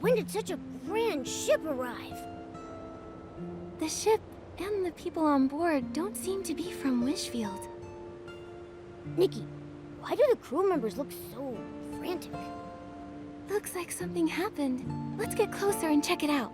When did such a grand ship arrive? The ship and the people on board don't seem to be from Wishfield. Nikki, why do the crew members look so frantic? Looks like something happened. Let's get closer and check it out.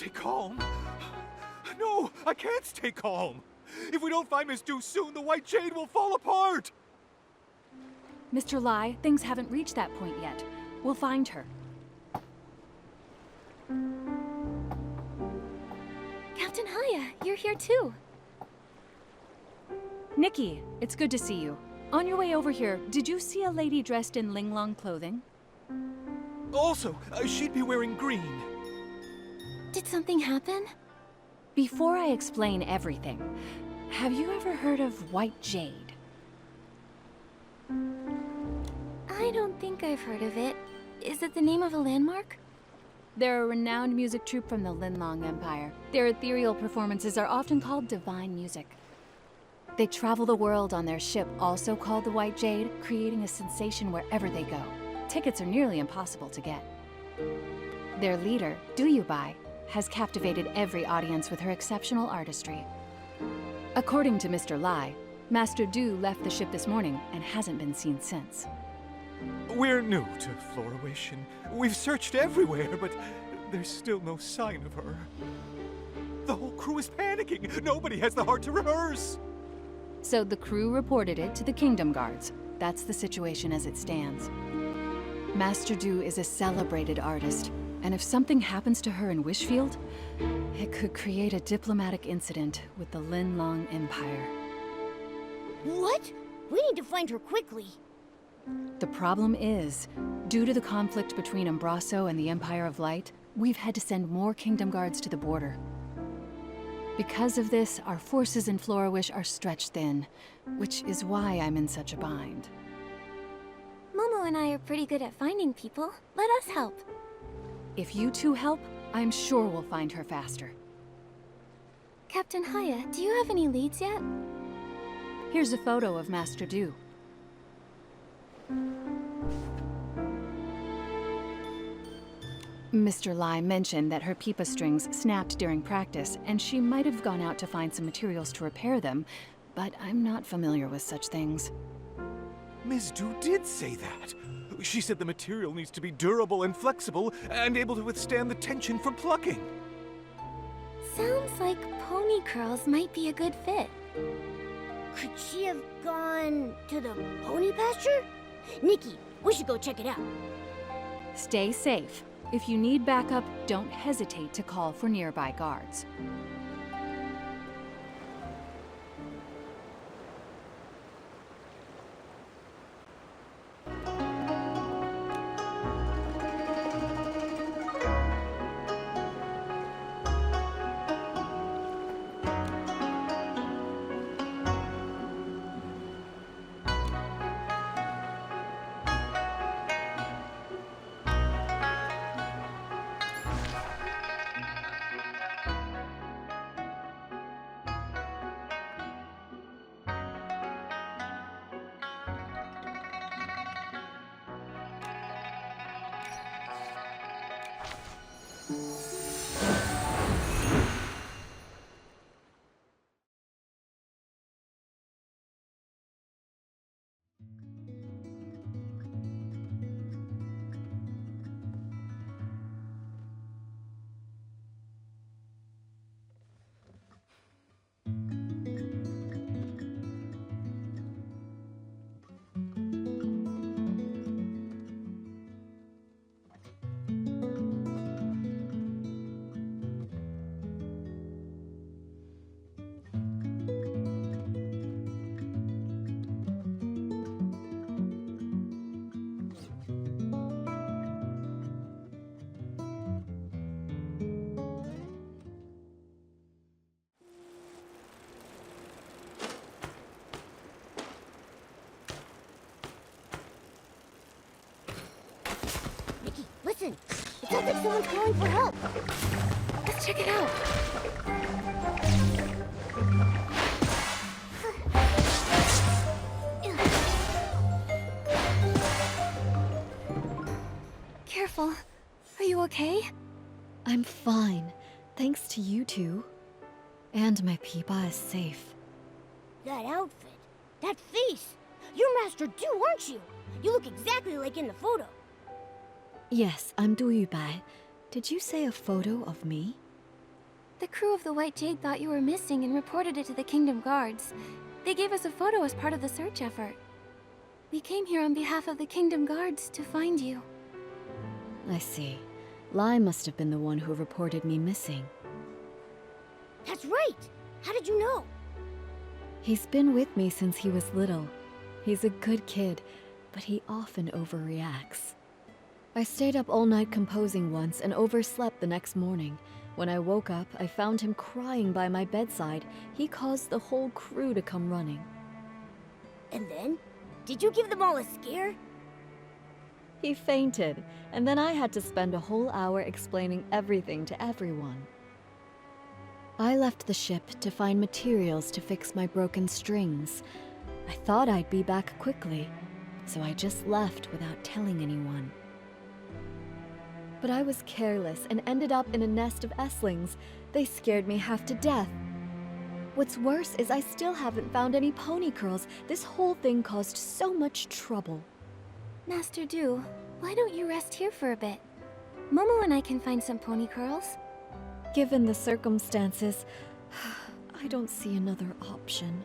Stay calm? No, I can't stay calm. If we don't find Miss Du soon, the White Jade will fall apart. Mr. Lai, things haven't reached that point yet. We'll find her. Captain Haya, you're here too. Nikki, it's good to see you. On your way over here, did you see a lady dressed in Linglong clothing? Also, she'd be wearing green. Did something happen? Before I explain everything, have you ever heard of White Jade? I don't think I've heard of it. Is it the name of a landmark? They're a renowned music troupe from the Linlong Empire. Their ethereal performances are often called divine music. They travel the world on their ship, also called the White Jade, creating a sensation wherever they go. Tickets are nearly impossible to get. Their leader, Duyubai, has captivated every audience with her exceptional artistry. According to Mr. Lai, Master Du left the ship this morning and hasn't been seen since. We're new to Florawation. We've searched everywhere, but there's still no sign of her. The whole crew is panicking. Nobody has the heart to rehearse. So the crew reported it to the Kingdom Guards. That's the situation as it stands. Master Du is a celebrated artist, and if something happens to her in Wishfield, it could create a diplomatic incident with the Linlong Empire. What? We need to find her quickly. The problem is, due to the conflict between Embraso and the Empire of Light, we've had to send more Kingdom Guards to the border. Because of this, our forces in Florawish are stretched thin, which is why I'm in such a bind. Momo and I are pretty good at finding people. Let us help. If you two help, I'm sure we'll find her faster. Captain Haya, do you have any leads yet? Here's a photo of Master Du. Mr. Lai mentioned that her pipa strings snapped during practice, and she might have gone out to find some materials to repair them, but I'm not familiar with such things. Ms. Du did say that. She said the material needs to be durable and flexible and able to withstand the tension from plucking. Sounds like pony curls might be a good fit. Could she have gone to the pony pasture? Nikki, we should go check it out. Stay safe. If you need backup, don't hesitate to call for nearby guards. Listen, it sounds like someone's calling for help. Let's check it out. Careful. Are you okay? I'm fine, thanks to you two. And my Peepa is safe. That outfit, that face. You're Master Du, aren't you? You look exactly like in the photo. Yes, I'm Du Yubai. Did you say a photo of me? The crew of the White Jade thought you were missing and reported it to the Kingdom Guards. They gave us a photo as part of the search effort. We came here on behalf of the Kingdom Guards to find you. I see. Lai must have been the one who reported me missing. That's right. How did you know? He's been with me since he was little. He's a good kid, but he often overreacts. I stayed up all night composing once and overslept the next morning. When I woke up, I found him crying by my bedside. He caused the whole crew to come running. And then? Did you give them all a scare? He fainted, and then I had to spend a whole hour explaining everything to everyone. I left the ship to find materials to fix my broken strings. I thought I'd be back quickly, so I just left without telling anyone. But I was careless and ended up in a nest of Esslings. They scared me half to death. What's worse is I still haven't found any pony curls. This whole thing caused so much trouble. Master Du, why don't you rest here for a bit? Momo and I can find some pony curls. Given the circumstances, I don't see another option.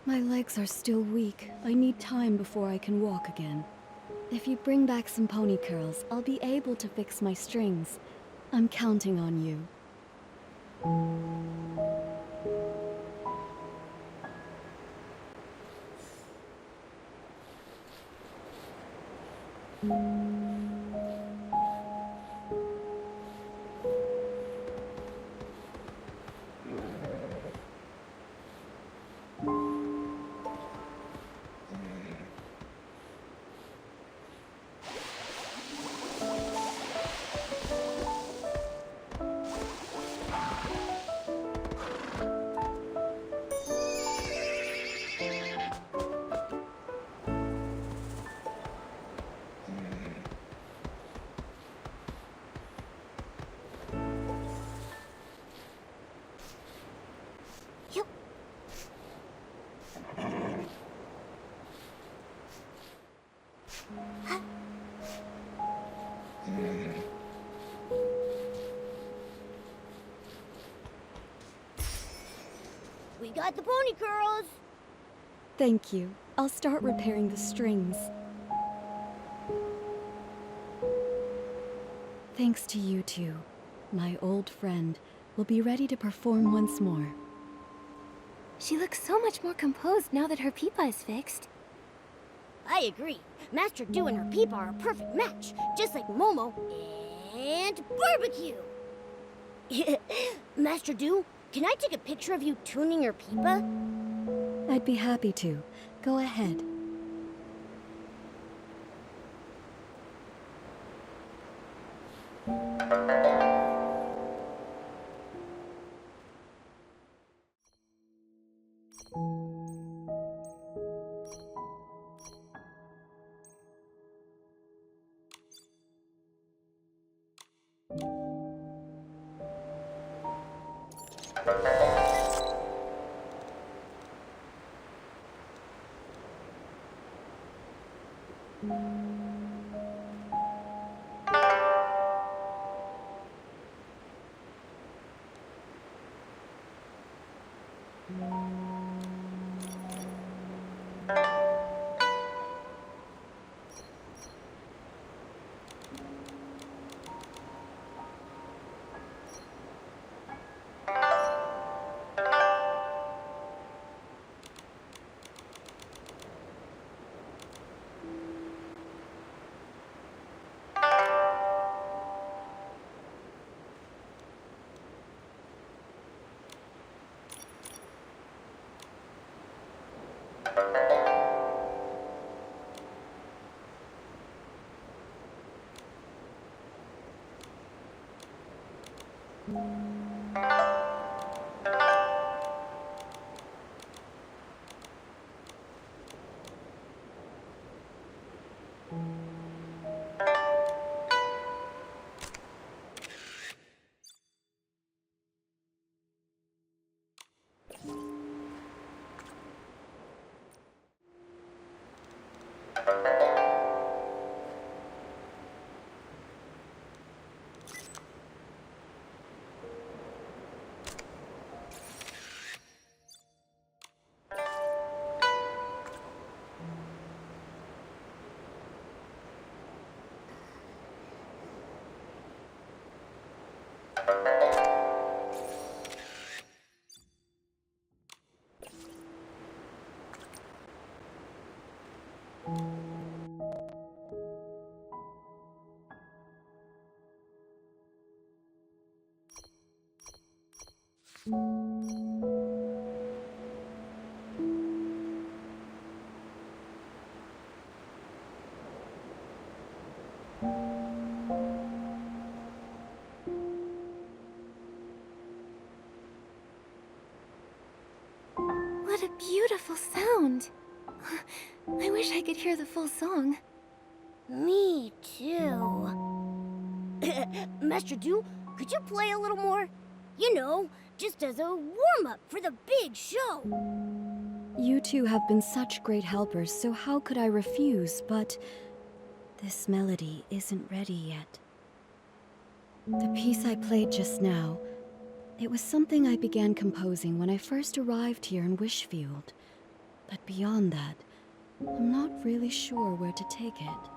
My legs are still weak. I need time before I can walk again. If you bring back some pony curls, I'll be able to fix my strings. I'm counting on you. We got the pony curls. Thank you. I'll start repairing the strings. Thanks to you two, my old friend will be ready to perform once more. She looks so much more composed now that her Peepa is fixed. I agree. Master Du and her Peepa are a perfect match, just like Momo and Barbecue. Master Du, can I take a picture of you tuning your Peepa? I'd be happy to. Go ahead. What a beautiful sound. I wish I could hear the full song. Me too. Master Du, could you play a little more? You know, just as a warm-up for the big show. You two have been such great helpers, so how could I refuse? But this melody isn't ready yet. The piece I played just now, it was something I began composing when I first arrived here in Wishfield. But beyond that, I'm not really sure where to take it.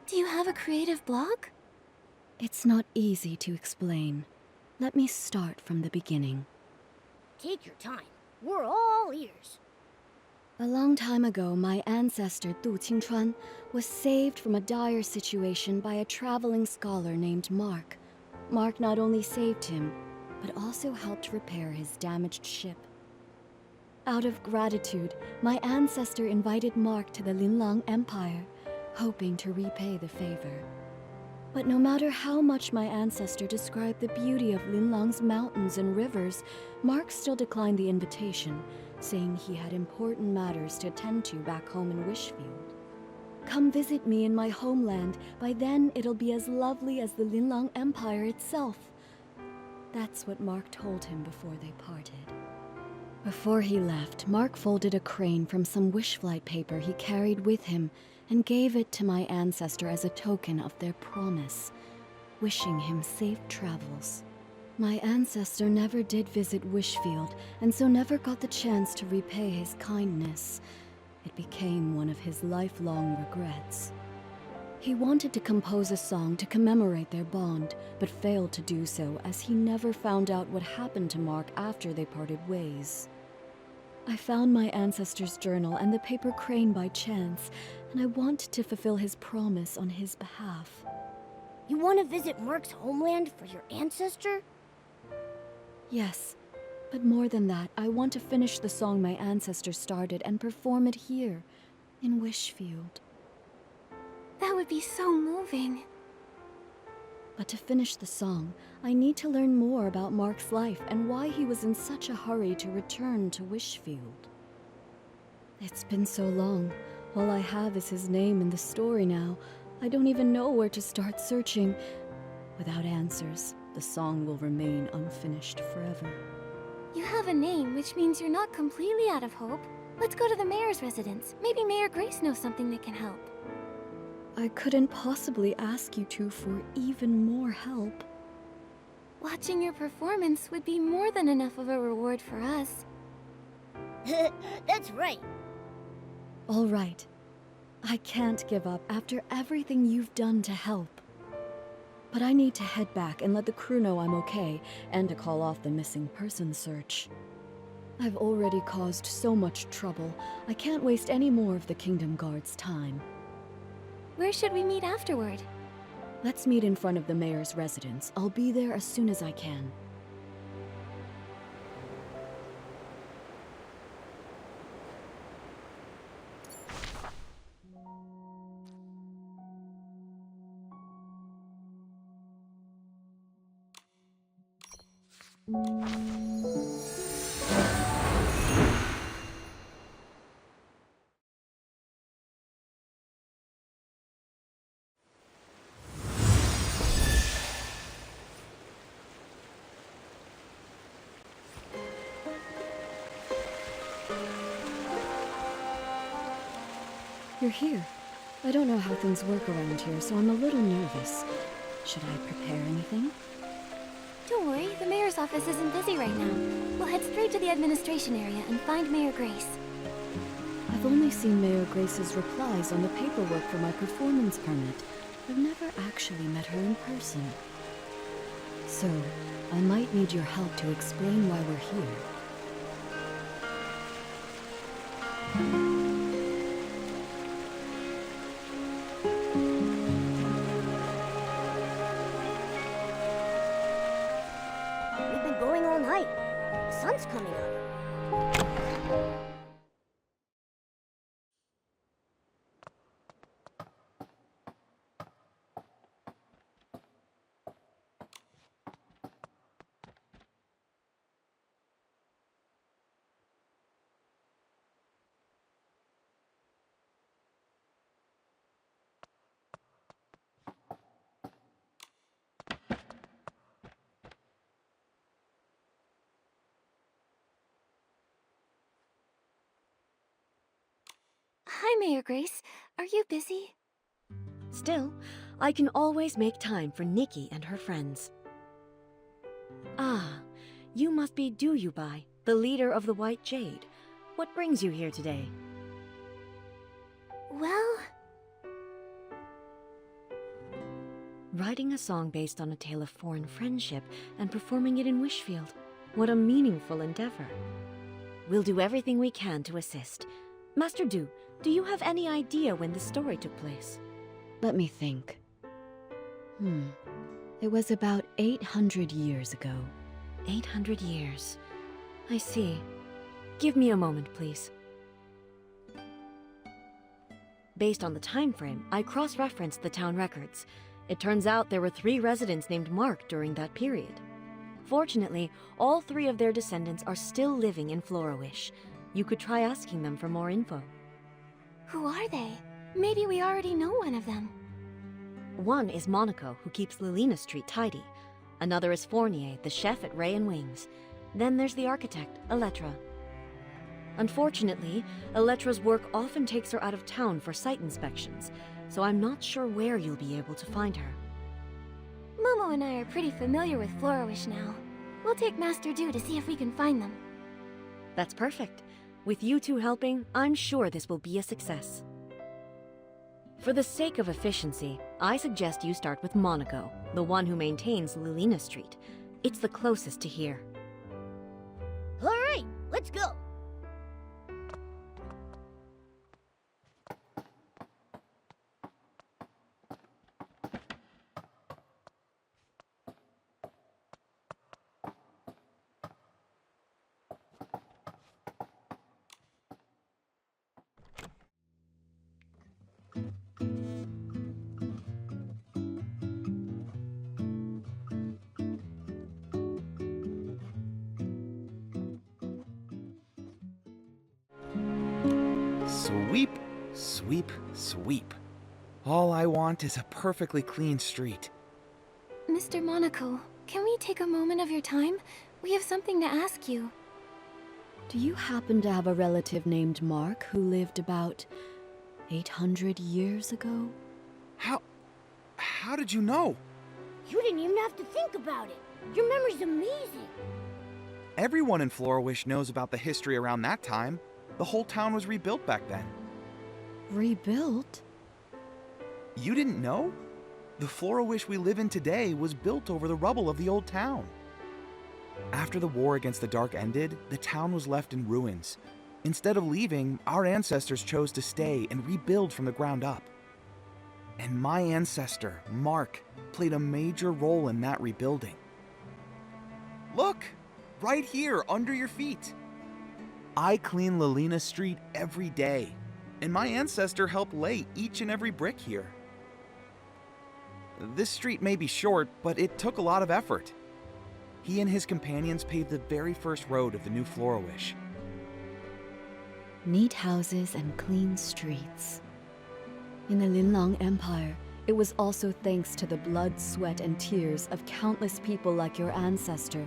Do you have a creative block? It's not easy to explain. Let me start from the beginning. Take your time. We're all ears. A long time ago, my ancestor Du Qingchuan was saved from a dire situation by a traveling scholar named Mark. Mark not only saved him, but also helped repair his damaged ship. Out of gratitude, my ancestor invited Mark to the Linlang Empire, hoping to repay the favor. But no matter how much my ancestor described the beauty of Linlang's mountains and rivers, Mark still declined the invitation, saying he had important matters to attend to back home in Wishfield. Come visit me in my homeland. By then, it'll be as lovely as the Linlang Empire itself. That's what Mark told him before they parted. Before he left, Mark folded a crane from some wishflight paper he carried with him and gave it to my ancestor as a token of their promise, wishing him safe travels. My ancestor never did visit Wishfield, and so never got the chance to repay his kindness. It became one of his lifelong regrets. He wanted to compose a song to commemorate their bond, but failed to do so as he never found out what happened to Mark after they parted ways. I found my ancestor's journal and the paper crane by chance, and I wanted to fulfill his promise on his behalf. You want to visit Mark's homeland for your ancestor? Yes, but more than that, I want to finish the song my ancestor started and perform it here, in Wishfield. That would be so moving. But to finish the song, I need to learn more about Mark's life and why he was in such a hurry to return to Wishfield. It's been so long. All I have is his name in the story now. I don't even know where to start searching. Without answers, the song will remain unfinished forever. You have a name, which means you're not completely out of hope. Let's go to the mayor's residence. Maybe Mayor Grace knows something that can help. I couldn't possibly ask you two for even more help. Watching your performance would be more than enough of a reward for us. That's right. All right. I can't give up after everything you've done to help. But I need to head back and let the crew know I'm okay, and to call off the missing person search. I've already caused so much trouble. I can't waste any more of the Kingdom Guard's time. Where should we meet afterward? Let's meet in front of the mayor's residence. I'll be there as soon as I can. You're here. I don't know how things work around here, so I'm a little nervous. Should I prepare anything? Don't worry, the mayor's office isn't busy right now. We'll head straight to the administration area and find Mayor Grace. I've only seen Mayor Grace's replies on the paperwork for my performance permit. I've never actually met her in person. So, I might need your help to explain why we're here. We've been going all night. The sun's coming up. Hi, Mayor Grace. Are you busy? Still, I can always make time for Nikki and her friends. Ah, you must be Duyubai, the leader of the White Jade. What brings you here today? Well, Writing a song based on a tale of foreign friendship and performing it in Wishfield. What a meaningful endeavor. We'll do everything we can to assist. Master Du, do you have any idea when the story took place? Let me think. It was about 800 years ago. 800 years. I see. Give me a moment, please. Based on the time frame, I cross-referenced the town records. It turns out there were 3 residents named Mark during that period. Fortunately, all 3 of their descendants are still living in Florawish. You could try asking them for more info. who are they? Maybe we already know one of them. One is Monaco, who keeps Lilina Street tidy. Another is Fournier, the chef at Ray and Wings. Then there's the architect, Elettra. Unfortunately, Elettra's work often takes her out of town for site inspections, so I'm not sure where you'll be able to find her. Momo and I are pretty familiar with Florawish now. We'll take Master Du to see if we can find them. That's perfect. With you two helping, I'm sure this will be a success. For the sake of efficiency, I suggest you start with Monaco, the one who maintains Lilina Street. It's the closest to here. All right, let's go. Sweep, sweep, sweep. All I want is a perfectly clean street. Mr. Monaco, can we take a moment of your time? We have something to ask you. Do you happen to have a relative named Mark who lived about 800 years ago? How did you know? You didn't even have to think about it. Your memory's amazing. Everyone in Florawish knows about the history around that time. The whole town was rebuilt back then. Rebuilt? You didn't know? The Florawish we live in today was built over the rubble of the old town. After the war against the Dark ended, the town was left in ruins. Instead of leaving, our ancestors chose to stay and rebuild from the ground up. And my ancestor, Mark, played a major role in that rebuilding. Look! Right here, under your feet. I clean Lilina Street every day, and my ancestor helped lay each and every brick here. This street may be short, but it took a lot of effort. He and his companions paved the very first road of the new Florawish. Neat houses and clean streets. In the Linlang Empire, it was also thanks to the blood, sweat, and tears of countless people like your ancestor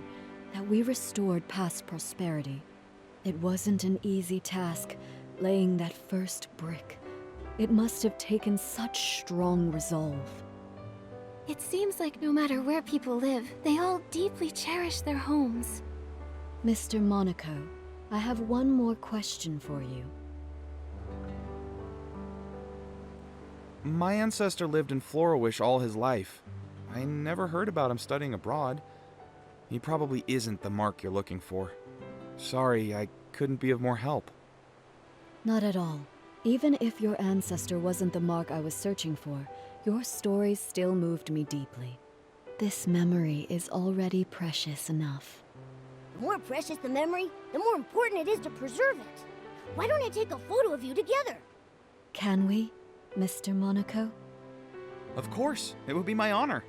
that we restored past prosperity. It wasn't an easy task, laying that first brick. It must have taken such strong resolve. It seems like no matter where people live, they all deeply cherish their homes. Mr. Monaco, I have one more question for you. My ancestor lived in Florawish all his life. I never heard about him studying abroad. He probably isn't the Mark you're looking for. Sorry, I couldn't be of more help. Not at all. Even if your ancestor wasn't the Mark I was searching for, your stories still moved me deeply. This memory is already precious enough. The more precious the memory, the more important it is to preserve it. Why don't I take a photo of you together? Can we, Mr. Monaco? Of course, it would be my honor.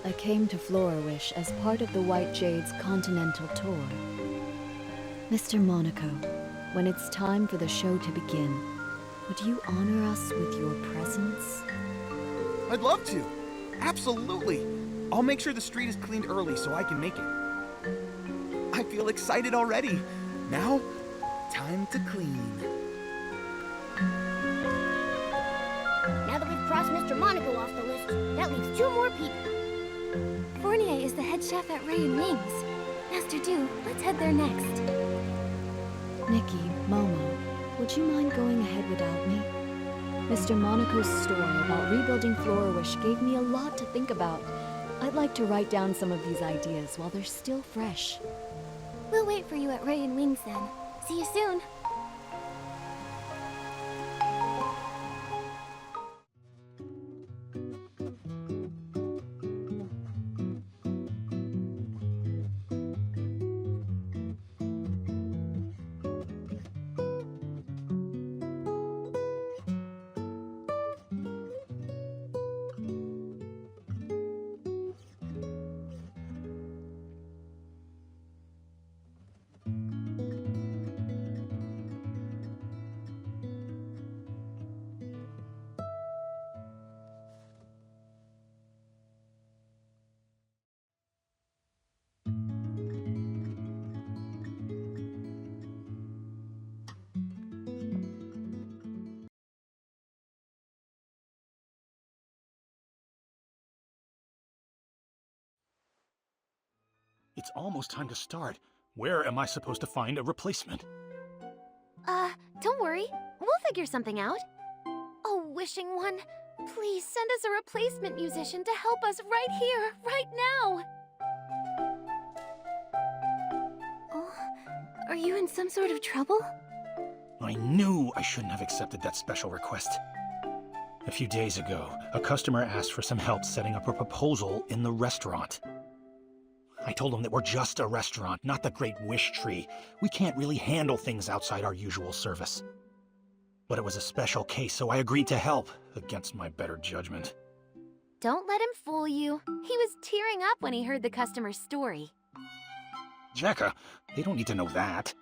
I came to Florawish as part of the White Jade's continental tour. Mr. Monaco, when it's time for the show to begin, would you honor us with your presence? I'd love to. Absolutely. I'll make sure the street is cleaned early so I can make it. I feel excited already. Now, time to clean. Now that we've crossed Mr. Monaco off the list, that leaves 2 more people. Fournier is the head chef at Ray and Wings. Master Du, let's head there next. Nikki, Momo, would you mind going ahead without me? Mr. Monaco's story about rebuilding Florawish gave me a lot to think about. I'd like to write down some of these ideas while they're still fresh. We'll wait for you at Ray and Wings then. See you soon. It's almost time to start. Where am I supposed to find a replacement? Don't worry. We'll figure something out. Oh, Wishing One, please send us a replacement musician to help us right here, right now. Oh, are you in some sort of trouble? I knew I shouldn't have accepted that special request. A few days ago, a customer asked for some help setting up a proposal in the restaurant. I told them that we're just a restaurant, not the Great Wish Tree. We can't really handle things outside our usual service. But it was a special case, so I agreed to help, against my better judgment. Don't let him fool you. He was tearing up when he heard the customer's story. Jekka, they don't need to know that.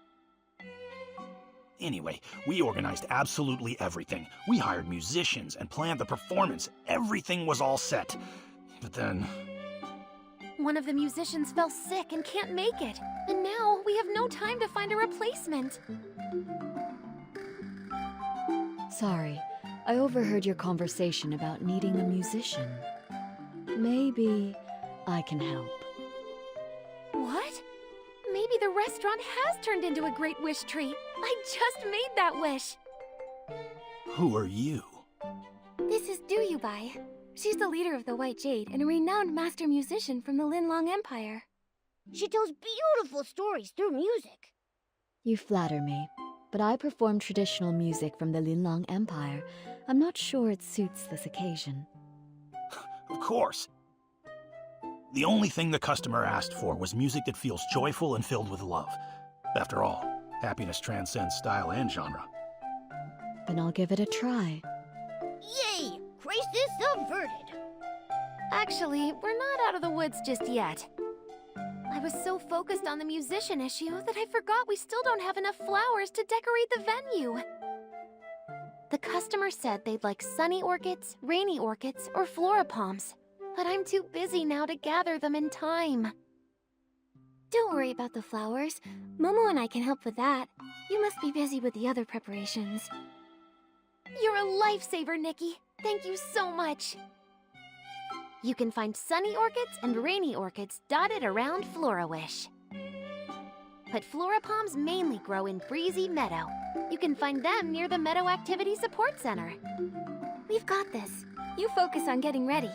Anyway, we organized absolutely everything. We hired musicians and planned the performance. Everything was all set. But then... One of the musicians fell sick and can't make it. And now we have no time to find a replacement. Sorry, I overheard your conversation about needing a musician. Maybe I can help. What? Maybe the restaurant has turned into a Great Wish Tree. I just made that wish. Who are you? This is Duyubai. She's the leader of the White Jade and a renowned master musician from the Linlong Empire. She tells beautiful stories through music. You flatter me, but I perform traditional music from the Linlong Empire. I'm not sure it suits this occasion. Of course. The only thing the customer asked for was music that feels joyful and filled with love. After all, happiness transcends style and genre. Then I'll give it a try. Yay! Crisis averted. Actually, we're not out of the woods just yet. I was so focused on the musician issue that I forgot we still don't have enough flowers to decorate the venue. The customer said they'd like sunny orchids, rainy orchids, or floripalms, but I'm too busy now to gather them in time. Don't worry about the flowers. Momo and I can help with that. You must be busy with the other preparations. You're a lifesaver, Nikki. Thank you so much. You can find sunny orchids and rainy orchids dotted around Florawish. But floripalms mainly grow in Breezy Meadow. You can find them near the Meadow Activity Support Center. We've got this. You focus on getting ready.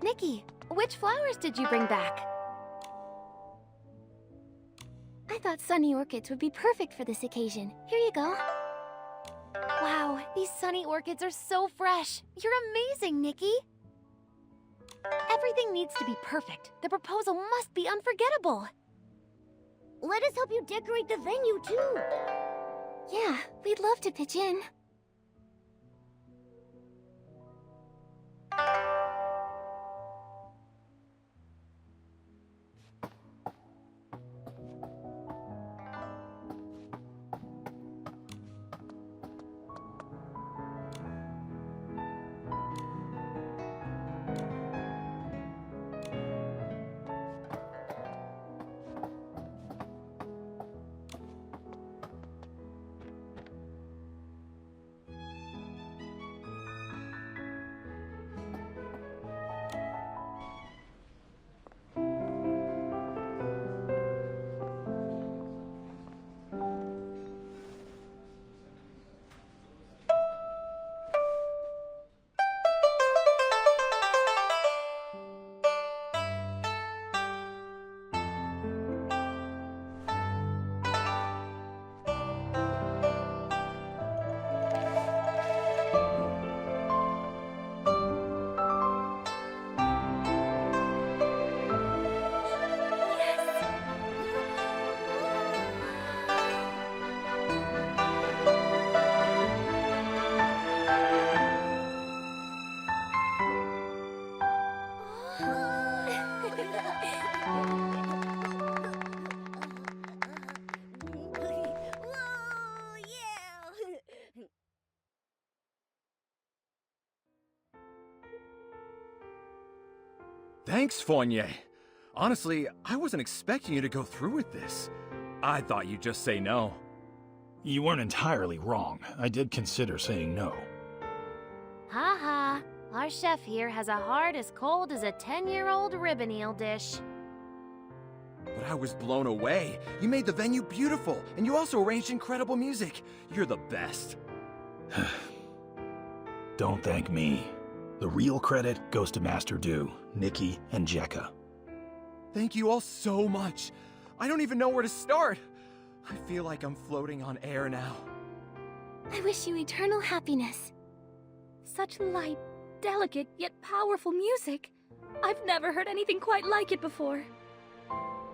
Nikki, which flowers did you bring back? I thought sunny orchids would be perfect for this occasion. Here you go. Wow, these sunny orchids are so fresh. You're amazing, Nikki. Everything needs to be perfect. The proposal must be unforgettable. Let us help you decorate the venue, too. Yeah, we'd love to pitch in. Thanks, Fournier. Honestly, I wasn't expecting you to go through with this. I thought you'd just say no. You weren't entirely wrong. I did consider saying no. Ha ha. Our chef here has a heart as cold as a 10-year-old ribbon eel dish. But I was blown away. You made the venue beautiful, and you also arranged incredible music. You're the best. Don't thank me. The real credit goes to Master Du, Nikki, and Jekka. Thank you all so much. I don't even know where to start. I feel like I'm floating on air now. I wish you eternal happiness. Such light, delicate, yet powerful music. I've never heard anything quite like it before.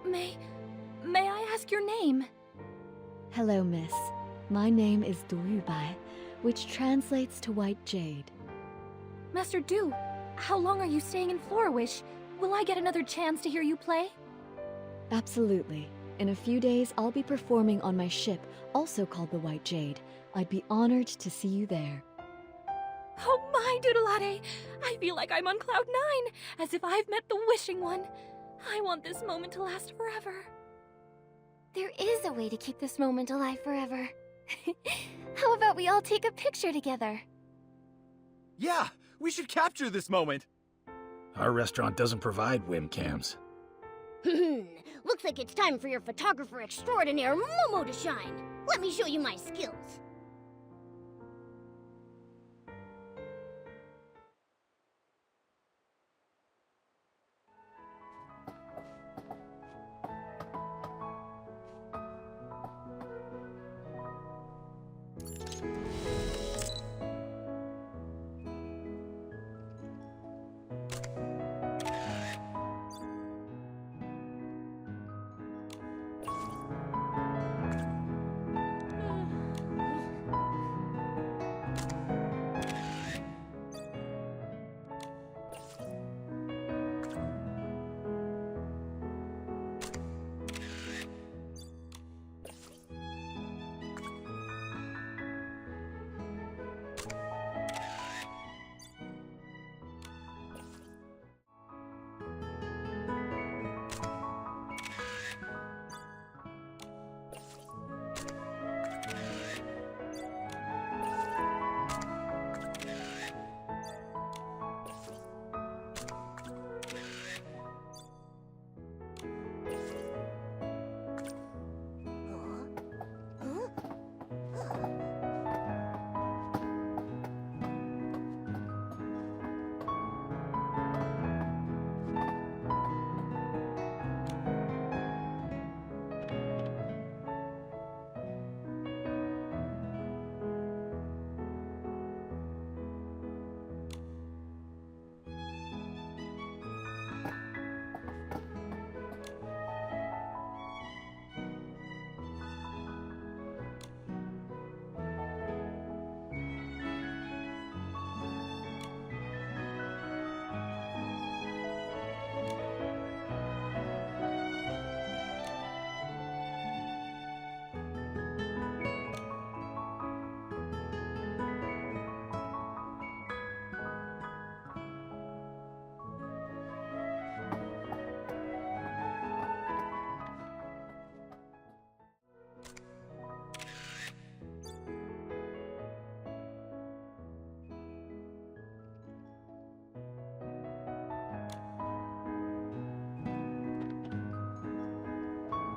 May I ask your name? Hello, miss. My name is Du Yubai, which translates to White Jade. Master Du, how long are you staying in Florawish? Will I get another chance to hear you play? Absolutely. In a few days, I'll be performing on my ship, also called the White Jade. I'd be honored to see you there. Oh my, Doodleade! I feel like I'm on cloud 9, as if I've met the wishing one. I want this moment to last forever. There is a way to keep this moment alive forever. How about we all take a picture together? Yeah, we should capture this moment. Our restaurant doesn't provide webcams. Looks like it's time for your photographer extraordinaire, Momo, to shine. Let me show you my skills.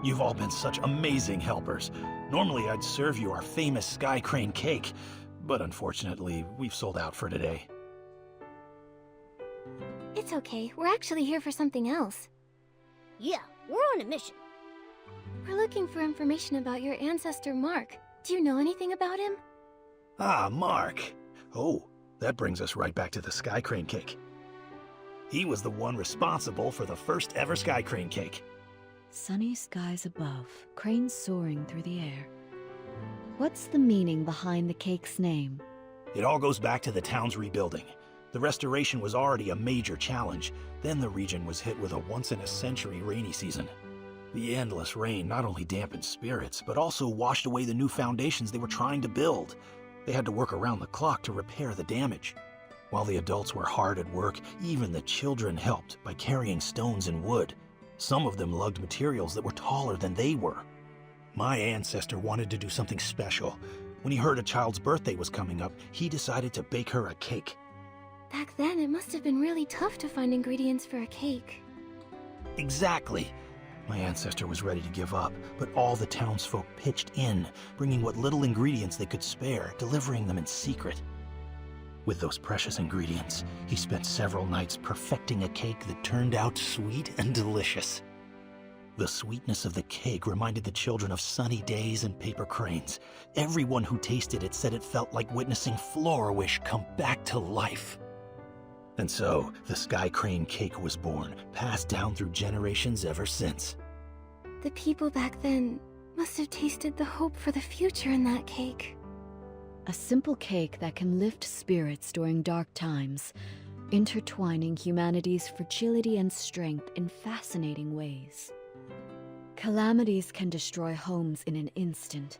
You've all been such amazing helpers. Normally I'd serve you our famous Sky Crane cake, but unfortunately, we've sold out for today. It's okay. We're actually here for something else. Yeah, we're on a mission. We're looking for information about your ancestor, Mark. Do you know anything about him? Ah, Mark. Oh, that brings us right back to the Sky Crane cake. He was the one responsible for the first ever Sky Crane cake. Sunny skies above, cranes soaring through the air. What's the meaning behind the cake's name? It all goes back to the town's rebuilding. The restoration was already a major challenge. Then the region was hit with a once-in-a-century rainy season. The endless rain not only dampened spirits, but also washed away the new foundations they were trying to build. They had to work around the clock to repair the damage. While the adults were hard at work, even the children helped by carrying stones and wood. Some of them lugged materials that were taller than they were. My ancestor wanted to do something special. When he heard a child's birthday was coming up, he decided to bake her a cake. Back then, it must have been really tough to find ingredients for a cake. Exactly. My ancestor was ready to give up, but all the townsfolk pitched in, bringing what little ingredients they could spare, delivering them in secret. With those precious ingredients, he spent several nights perfecting a cake that turned out sweet and delicious. The sweetness of the cake reminded the children of sunny days and paper cranes. Everyone who tasted it said it felt like witnessing Florawish come back to life. And so, the Sky Crane cake was born, passed down through generations ever since. The people back then must have tasted the hope for the future in that cake. A simple cake that can lift spirits during dark times, intertwining humanity's fragility and strength in fascinating ways. Calamities can destroy homes in an instant,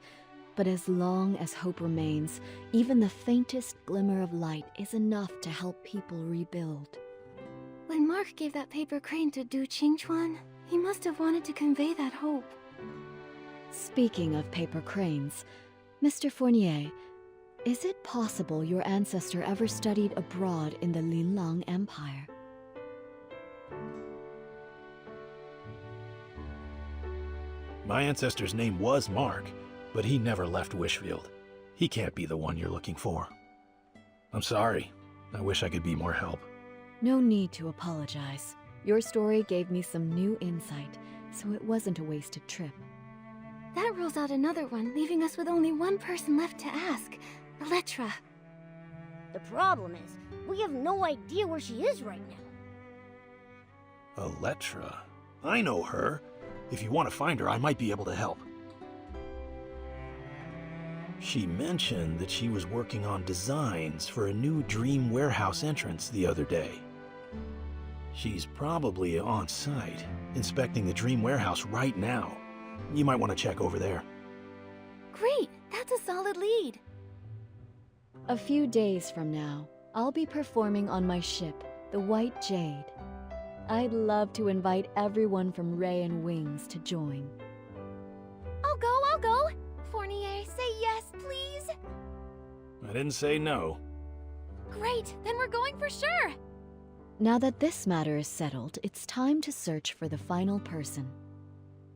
but as long as hope remains, even the faintest glimmer of light is enough to help people rebuild. When Mark gave that paper crane to Du Qingchuan, he must have wanted to convey that hope. Speaking of paper cranes, Mr. Fournier, is it possible your ancestor ever studied abroad in the Linlang Empire? My ancestor's name was Mark, but he never left Wishfield. He can't be the one you're looking for. I'm sorry. I wish I could be more help. No need to apologize. Your story gave me some new insight, so it wasn't a wasted trip. That rules out another one, leaving us with only one person left to ask, Elettra. The problem is, we have no idea where she is right now. Elettra? I know her. If you want to find her, I might be able to help. She mentioned that she was working on designs for a new Dream Warehouse entrance the other day. She's probably on site, inspecting the Dream Warehouse right now. You might want to check over there. Great! That's a solid lead. A few days from now, I'll be performing on my ship, the White Jade. I'd love to invite everyone from Ray and Wings to join. I'll go! Fournier, say yes, please! I didn't say no. Great, then we're going for sure! Now that this matter is settled, it's time to search for the final person.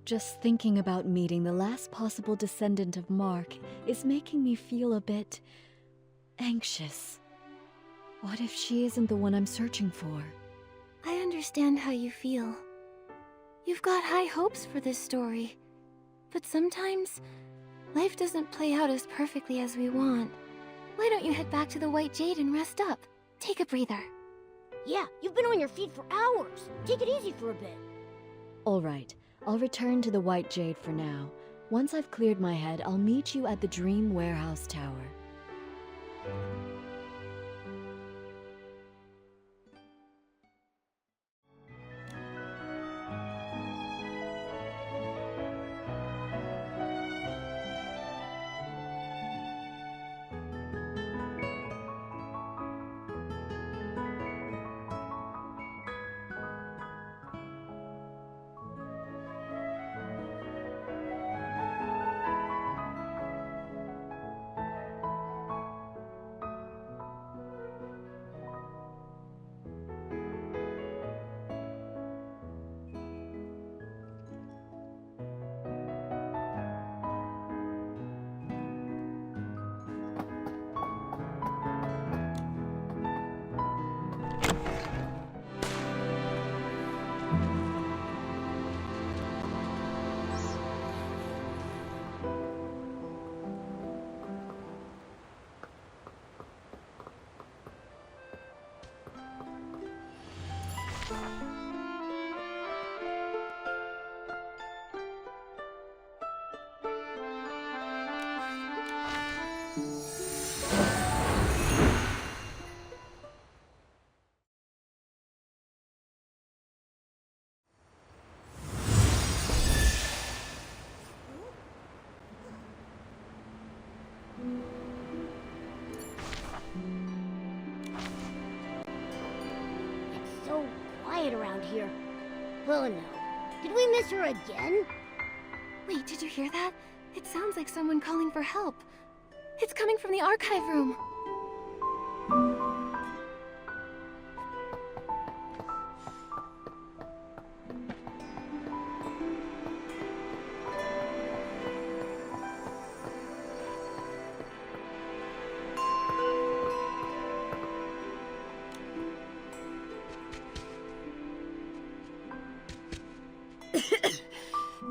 Just thinking about meeting the last possible descendant of Mark is making me feel a bit anxious. What if she isn't the one I'm searching for? I understand how you feel. You've got high hopes for this story. But sometimes, life doesn't play out as perfectly as we want. Why don't you head back to the White Jade and rest up? Take a breather. Yeah, you've been on your feet for hours. Take it easy for a bit. All right, I'll return to the White Jade for now. Once I've cleared my head, I'll meet you at the Dream Warehouse Tower. around here. Oh no. Did we miss her again? Wait, did you hear that? It sounds like someone calling for help. It's coming from the archive room.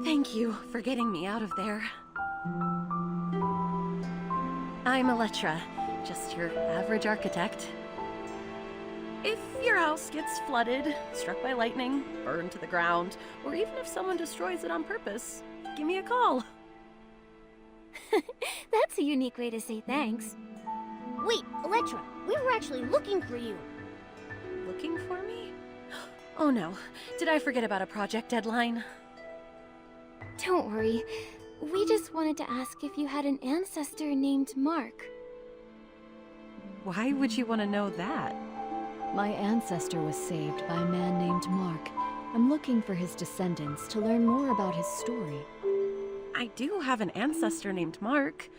Thank you for getting me out of there. I'm Elettra, just your average architect. If your house gets flooded, struck by lightning, burned to the ground, or even if someone destroys it on purpose, give me a call. That's a unique way to say thanks. Wait, Elettra, we were actually looking for you. Looking for me? Oh no, did I forget about a project deadline? Don't worry. We just wanted to ask if you had an ancestor named Mark. Why would you want to know that? My ancestor was saved by a man named Mark. I'm looking for his descendants to learn more about his story. I do have an ancestor named Mark,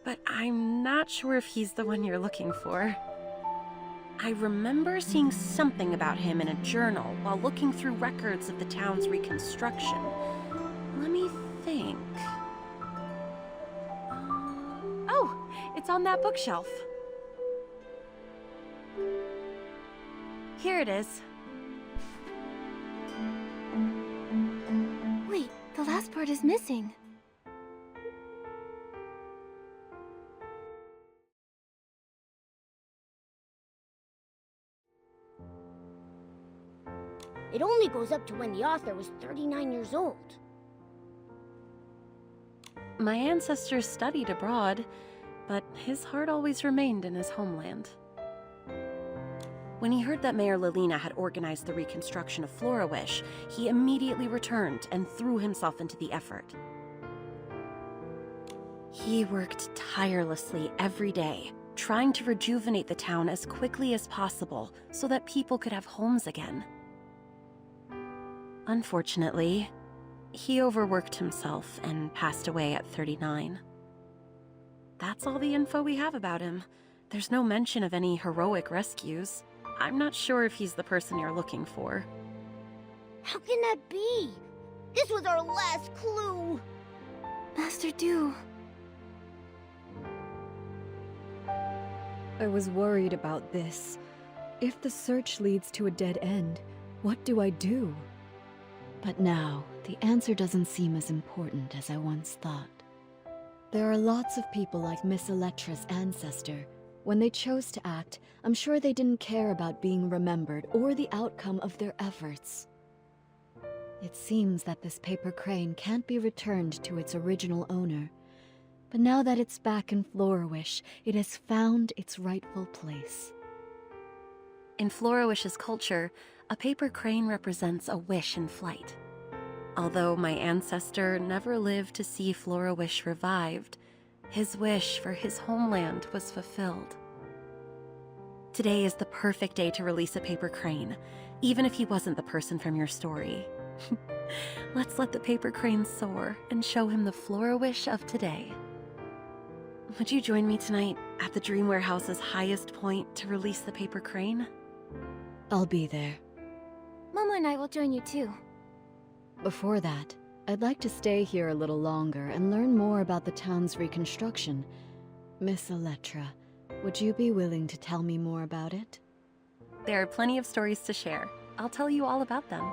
but I'm not sure if he's the one you're looking for. I remember seeing something about him in a journal while looking through records of the town's reconstruction. Let me think. Oh, it's on that bookshelf. Here it is. Wait, the last part is missing. It only goes up to when the author was 39 years old. My ancestors studied abroad, but his heart always remained in his homeland. When he heard that Mayor Lilina had organized the reconstruction of Florawish, he immediately returned and threw himself into the effort. He worked tirelessly every day, trying to rejuvenate the town as quickly as possible so that people could have homes again. Unfortunately, he overworked himself and passed away at 39. That's all the info we have about him. There's no mention of any heroic rescues. I'm not sure if he's the person you're looking for. How can that be? This was our last clue. Master Du. I was worried about this. If the search leads to a dead end, what do I do? But now, the answer doesn't seem as important as I once thought. There are lots of people like Miss Elettra's ancestor. When they chose to act, I'm sure they didn't care about being remembered or the outcome of their efforts. It seems that this paper crane can't be returned to its original owner. But now that it's back in Florawish, it has found its rightful place. In Florawish's culture, a paper crane represents a wish in flight. Although my ancestor never lived to see Florawish revived, his wish for his homeland was fulfilled. Today is the perfect day to release a paper crane, even if he wasn't the person from your story. Let's let the paper crane soar and show him the Florawish of today. Would you join me tonight at the Dream Warehouse's highest point to release the paper crane? I'll be there. Momo and I will join you too. Before that, I'd like to stay here a little longer and learn more about the town's reconstruction. Miss Elettra, would you be willing to tell me more about it? There are plenty of stories to share. I'll tell you all about them.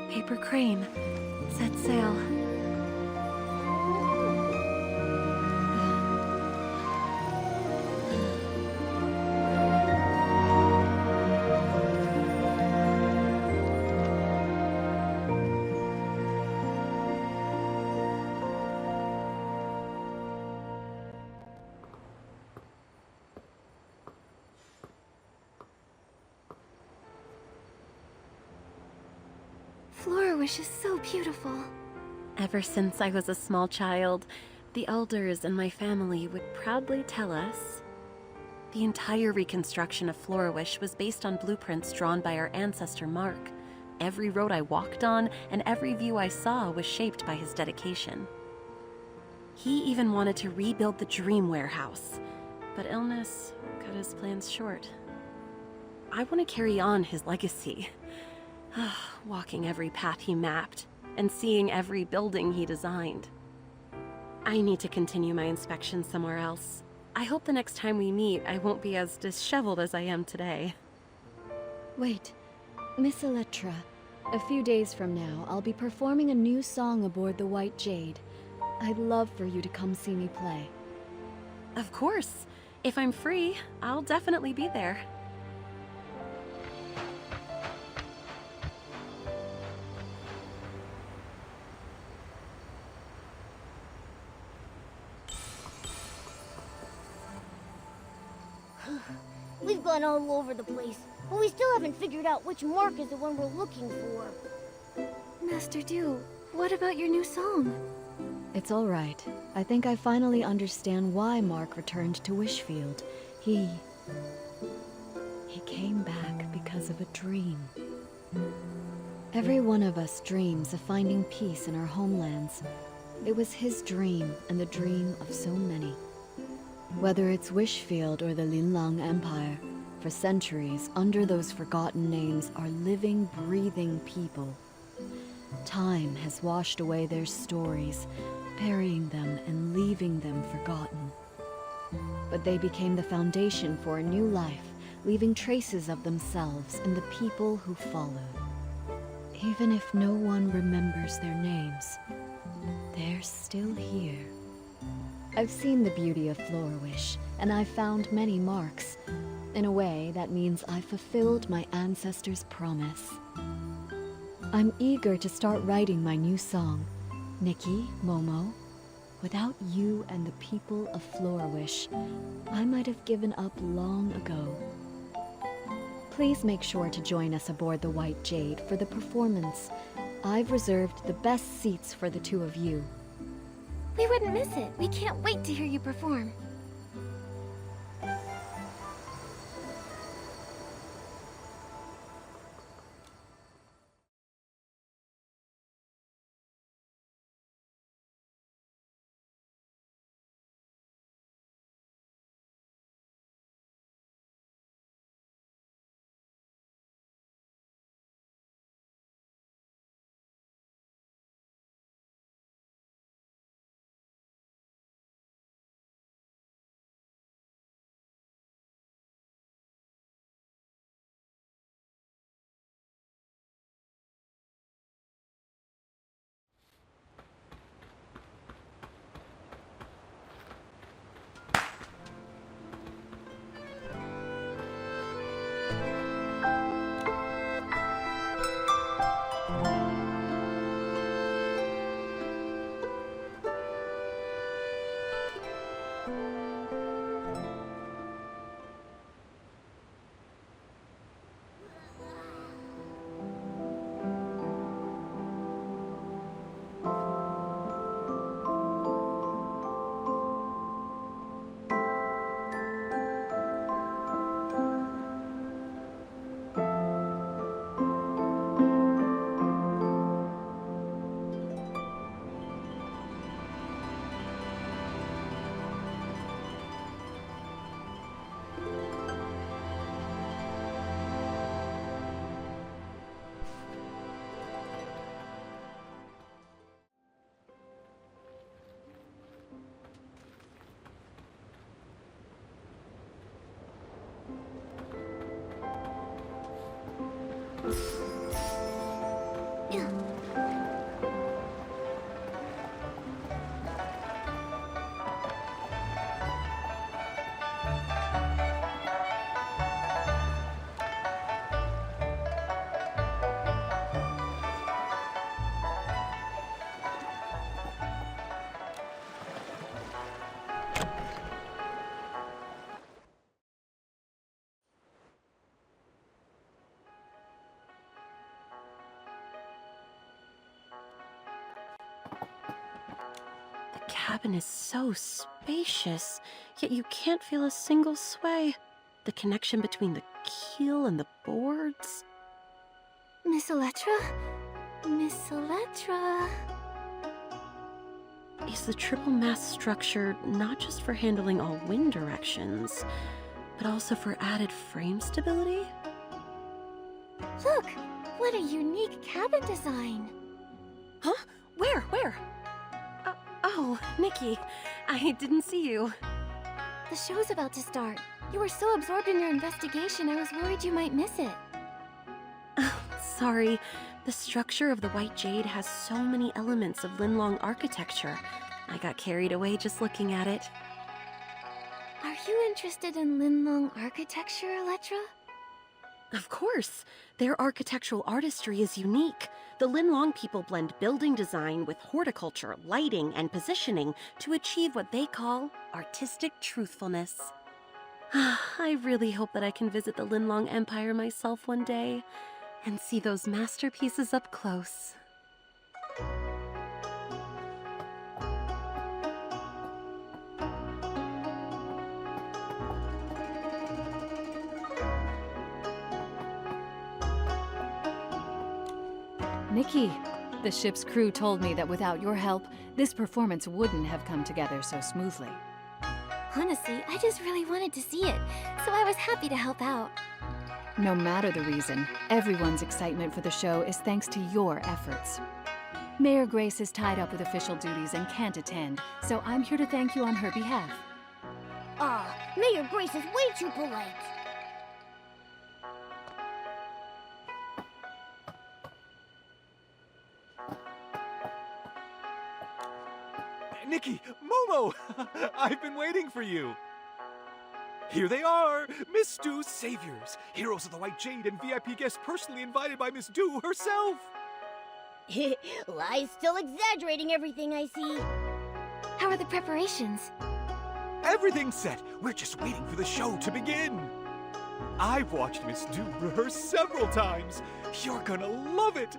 Paper crane. Set sail. Florawish is so beautiful. Ever since I was a small child, the elders in my family would proudly tell us the entire reconstruction of Florawish was based on blueprints drawn by our ancestor Mark. Every road I walked on and every view I saw was shaped by his dedication. He even wanted to rebuild the Dream Warehouse, but illness cut his plans short. I want to carry on his legacy. Walking every path he mapped, and seeing every building he designed. I need to continue my inspection somewhere else. I hope the next time we meet, I won't be as disheveled as I am today. Wait, Miss Electra. A few days from now, I'll be performing a new song aboard the White Jade. I'd love for you to come see me play. Of course. If I'm free, I'll definitely be there. We've gone all over the place, but we still haven't figured out which Mark is the one we're looking for. Master Du, what about your new song? It's all right. I think I finally understand why Mark returned to Wishfield. He came back because of a dream. Every one of us dreams of finding peace in our homelands. It was his dream and the dream of so many. Whether it's Wishfield or the Linlang Empire, for centuries, under those forgotten names are living, breathing people. Time has washed away their stories, burying them and leaving them forgotten. But they became the foundation for a new life, leaving traces of themselves in the people who followed. Even if no one remembers their names, they're still here. I've seen the beauty of Florawish, and I've found many marks. In a way, that means I've fulfilled my ancestors' promise. I'm eager to start writing my new song. Nikki, Momo, without you and the people of Florawish, I might have given up long ago. Please make sure to join us aboard the White Jade for the performance. I've reserved the best seats for the two of you. We wouldn't miss it. We can't wait to hear you perform. The cabin is so spacious, yet you can't feel a single sway. The connection between the keel and the boards. Miss Electra? Miss Electra... Is the triple mast structure not just for handling all wind directions, but also for added frame stability? Look! What a unique cabin design! Huh? Where? Oh, Nikki, I didn't see you. The show's about to start. You were so absorbed in your investigation, I was worried you might miss it. Oh, sorry. The structure of the White Jade has so many elements of Linlong architecture. I got carried away just looking at it. Are you interested in Linlong architecture, Electra? Of course. Their architectural artistry is unique. The Linlong people blend building design with horticulture, lighting, and positioning to achieve what they call artistic truthfulness. I really hope that I can visit the Linlong Empire myself one day and see those masterpieces up close. Nikki, the ship's crew told me that without your help, this performance wouldn't have come together so smoothly. Honestly, I just really wanted to see it, so I was happy to help out. No matter the reason, everyone's excitement for the show is thanks to your efforts. Mayor Grace is tied up with official duties and can't attend, so I'm here to thank you on her behalf. Mayor Grace is way too polite. Nikki, Momo! I've been waiting for you. Here they are, Miss Doo's saviors, heroes of the White Jade and VIP guests personally invited by Miss Doo herself. Lie's still exaggerating everything I see. How are the preparations? Everything's set. We're just waiting for the show to begin. I've watched Miss Doo rehearse several times. You're gonna love it.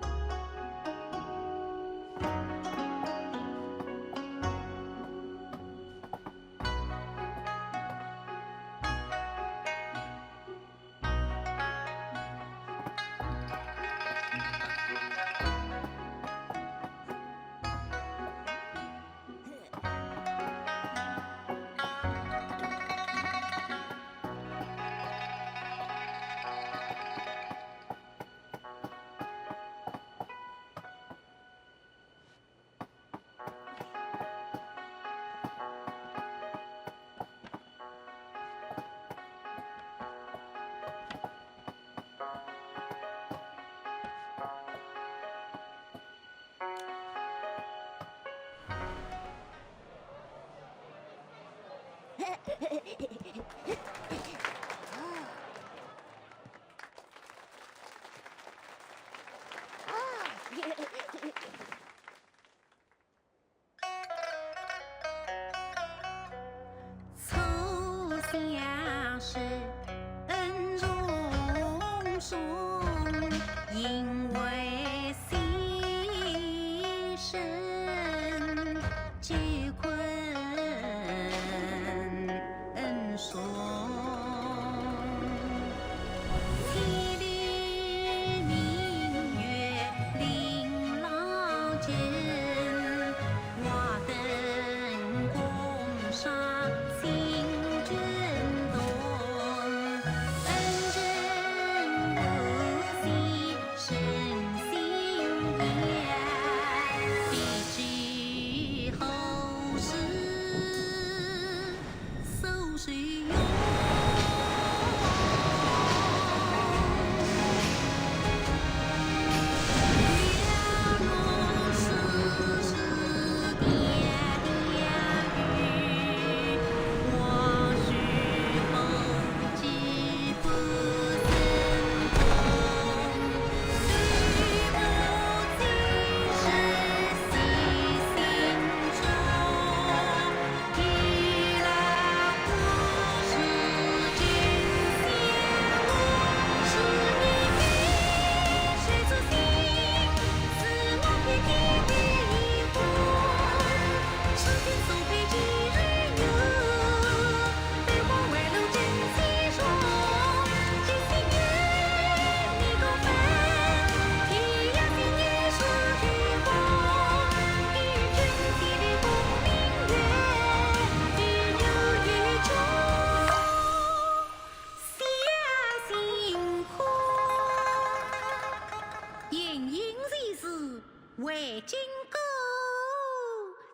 经过，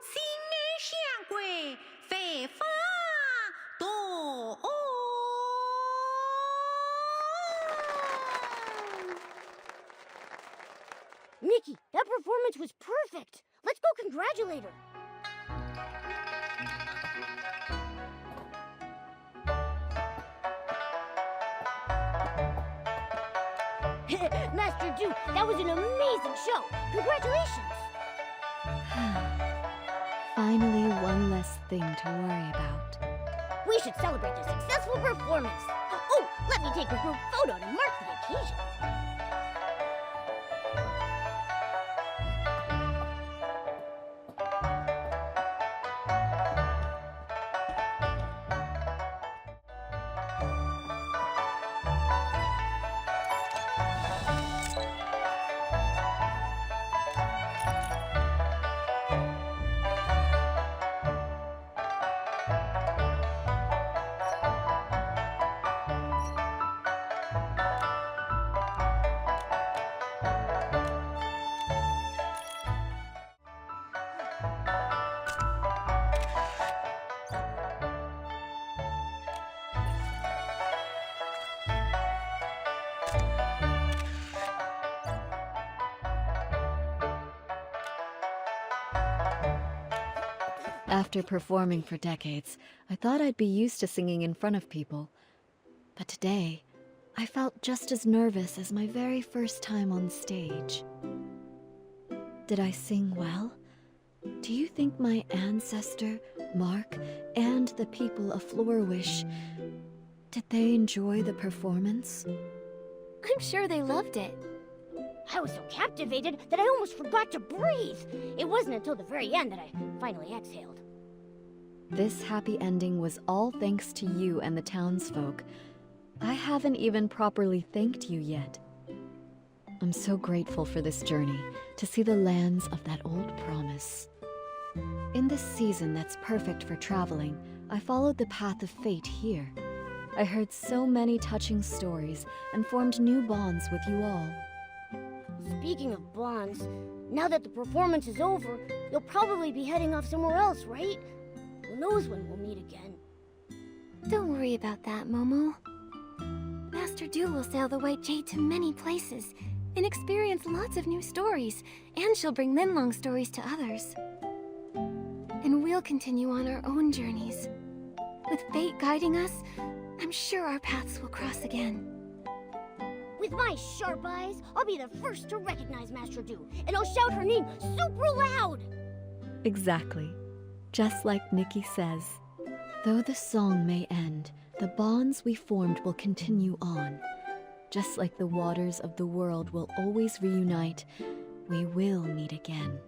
心儿相归，飞花朵。Nikki, that performance was perfect. Let's go congratulate her. Master Du, that was an amazing show. Congratulations. Finally, one less thing to worry about. We should celebrate the successful performance. Oh, let me take a group photo to mark the occasion. After performing for decades, I thought I'd be used to singing in front of people. But today, I felt just as nervous as my very first time on stage. Did I sing well? Do you think my ancestor, Mark, and the people of Florawish, did they enjoy the performance? I'm sure they loved it. I was so captivated that I almost forgot to breathe. It wasn't until the very end that I finally exhaled. This happy ending was all thanks to you and the townsfolk. I haven't even properly thanked you yet. I'm so grateful for this journey, to see the lands of that old promise. In this season that's perfect for traveling, I followed the path of fate here. I heard so many touching stories and formed new bonds with you all. Speaking of bonds, now that the performance is over, you'll probably be heading off somewhere else, right? Who knows when we'll meet again? Don't worry about that, Momo. Master Du will sail the White Jade to many places and experience lots of new stories, and she'll bring Linlong stories to others. And we'll continue on our own journeys. With fate guiding us, I'm sure our paths will cross again. With my sharp eyes, I'll be the first to recognize Master Du, and I'll shout her name super loud! Exactly. Just like Nikki says. Though the song may end, the bonds we formed will continue on. Just like the waters of the world will always reunite, we will meet again.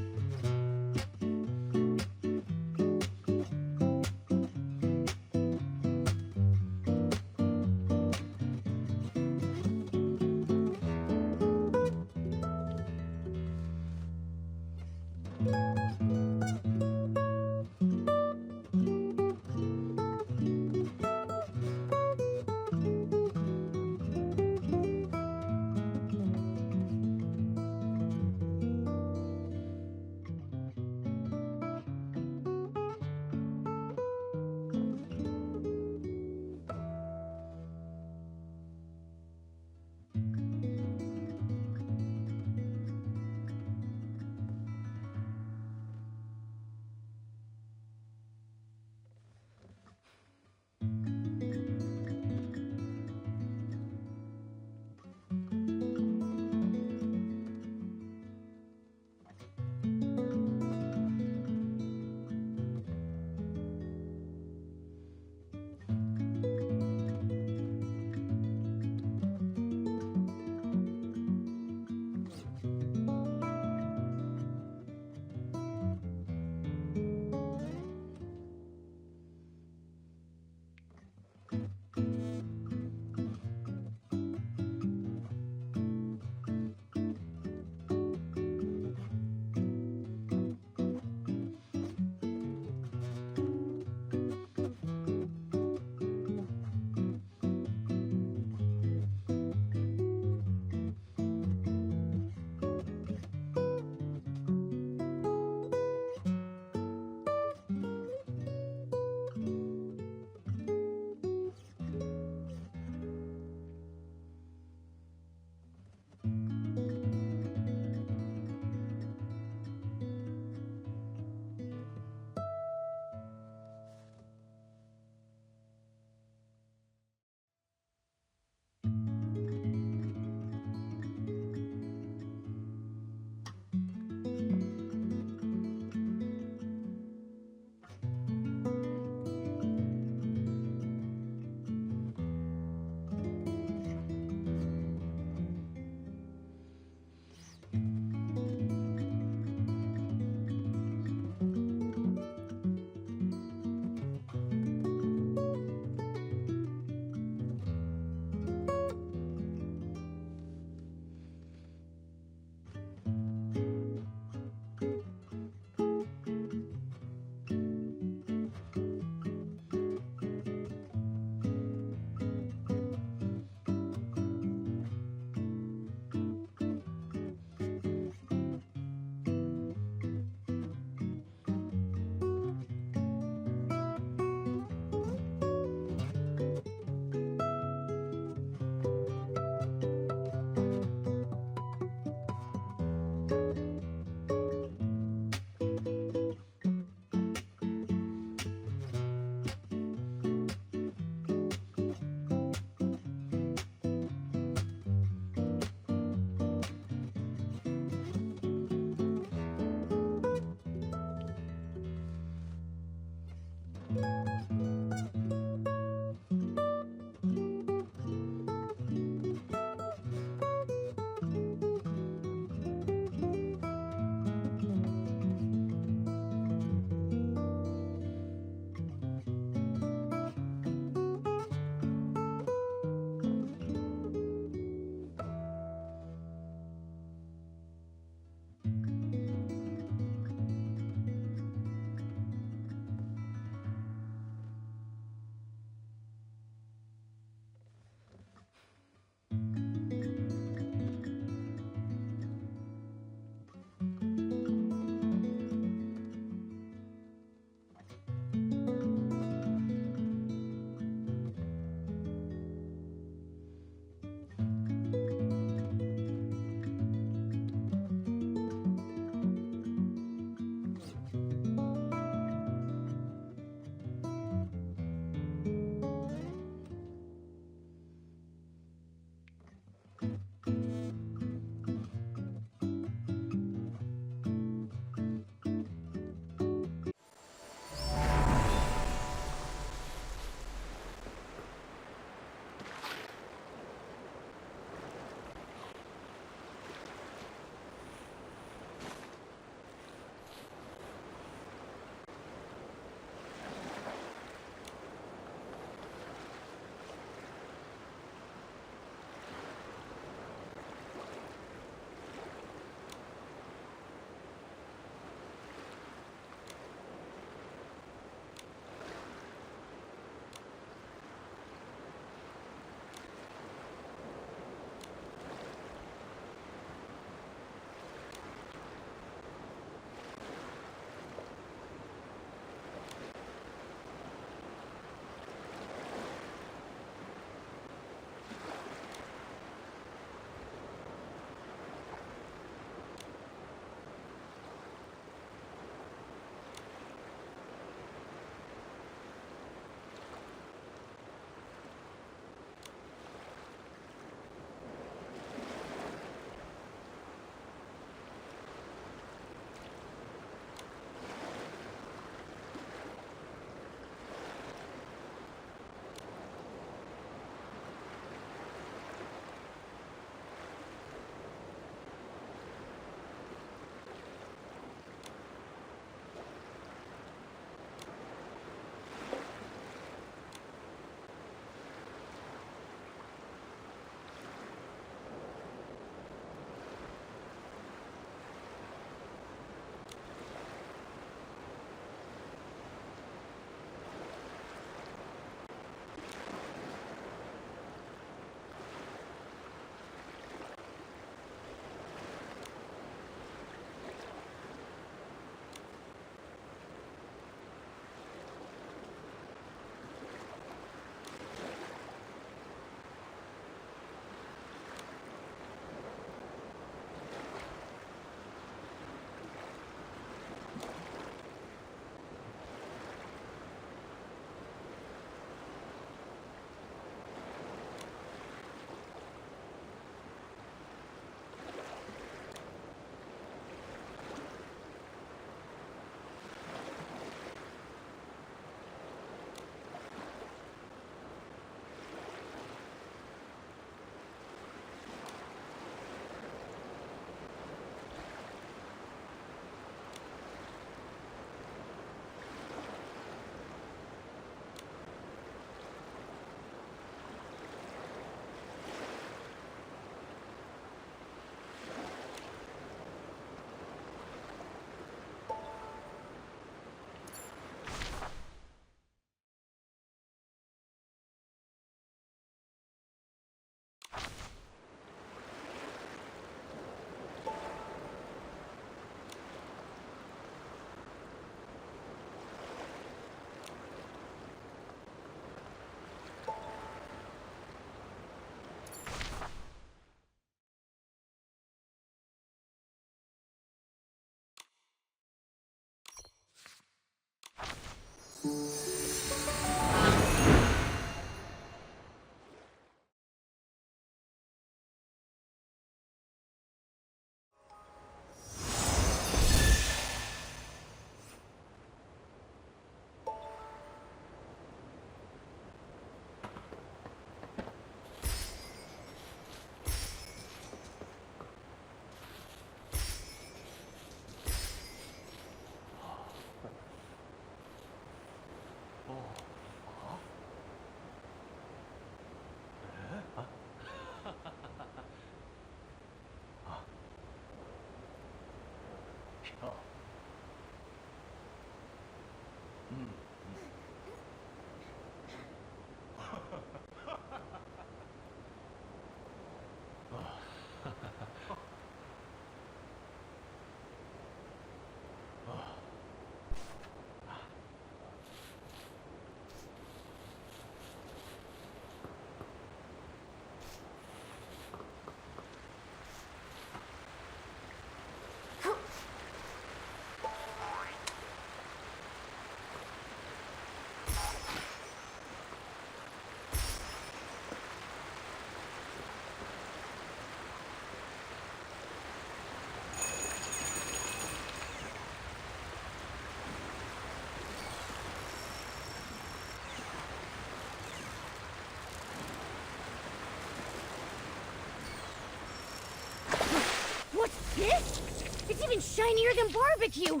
this? It's even shinier than barbecue!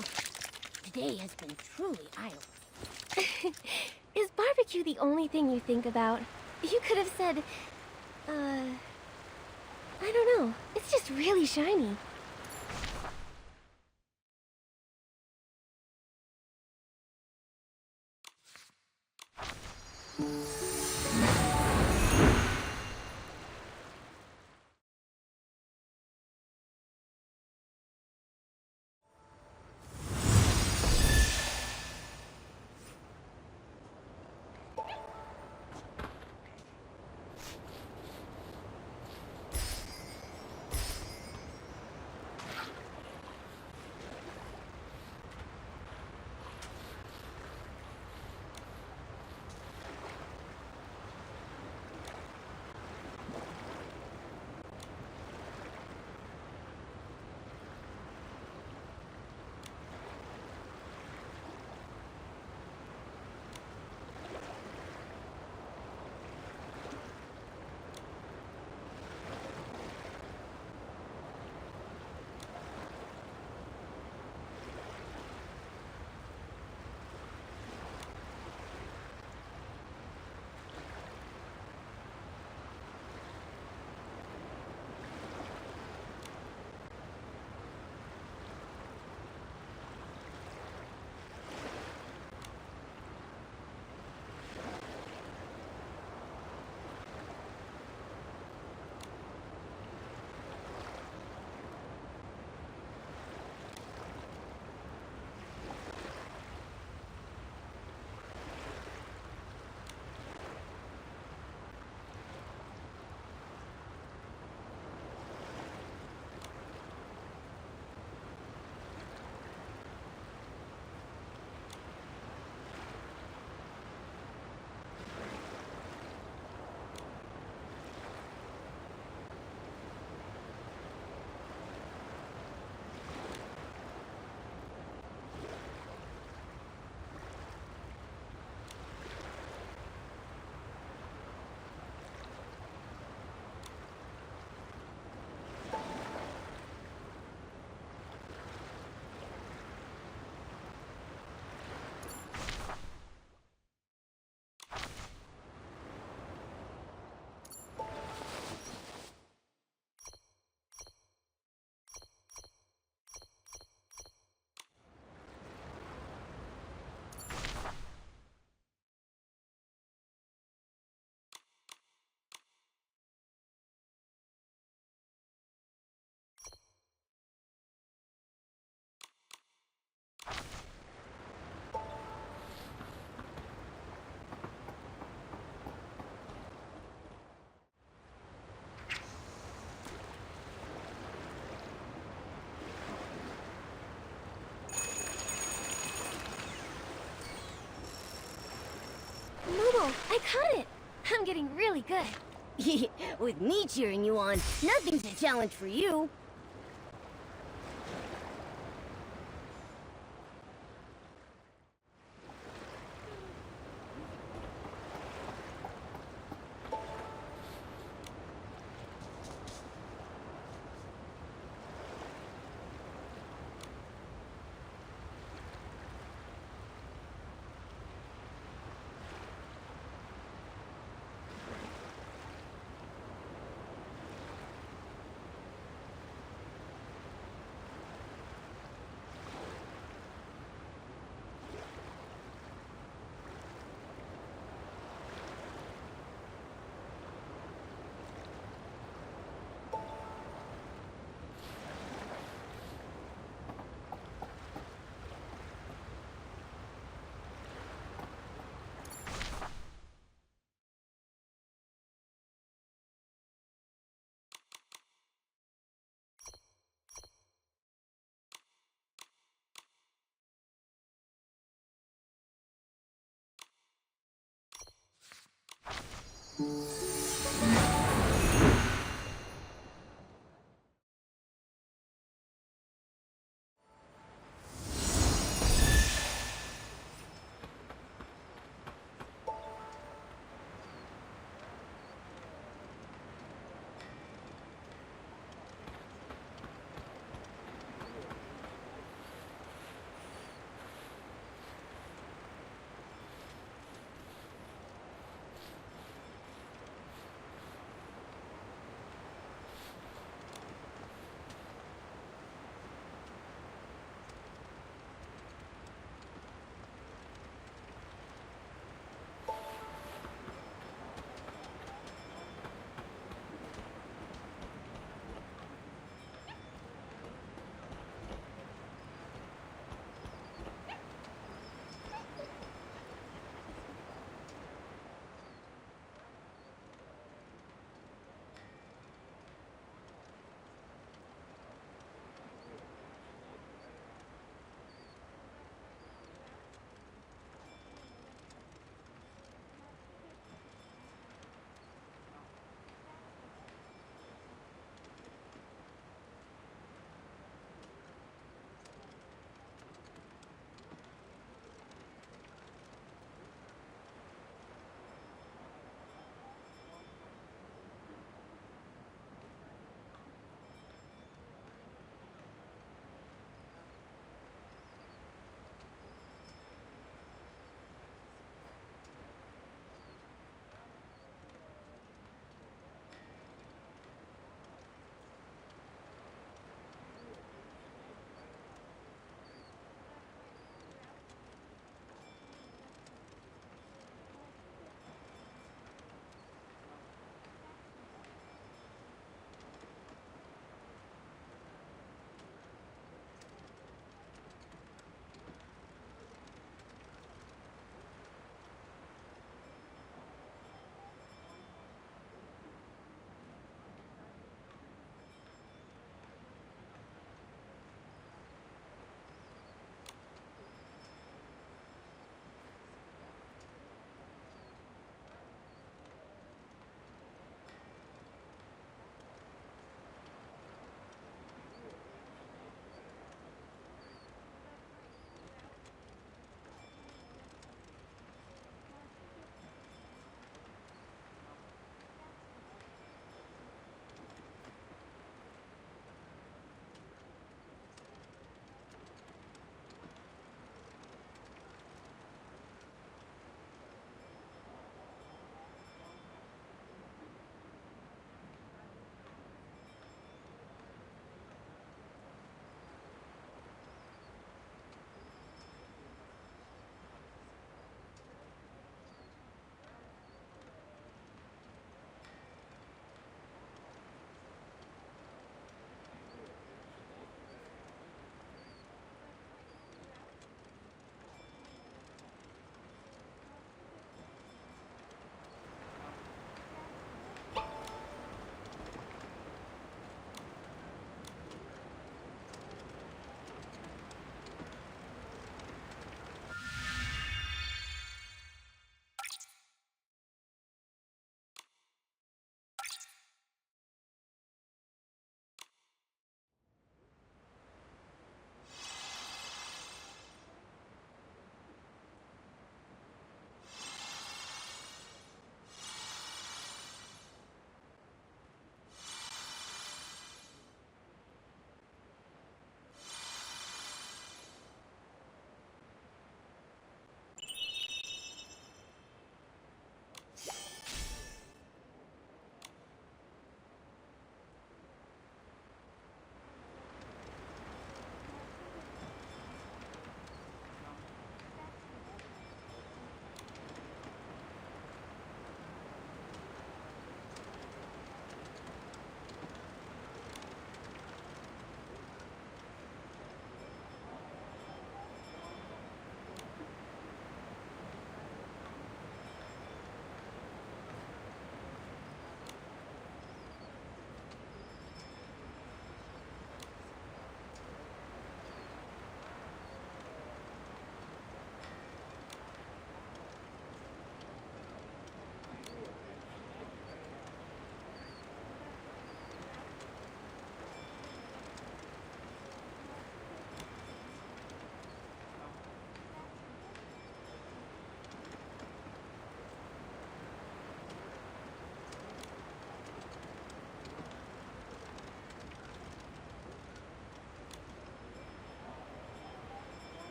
Today has been truly idle. Is barbecue the only thing you think about? You could have said, I don't know. It's just really shiny. I caught it! I'm getting really good. With me cheering you on, nothing's a challenge for you.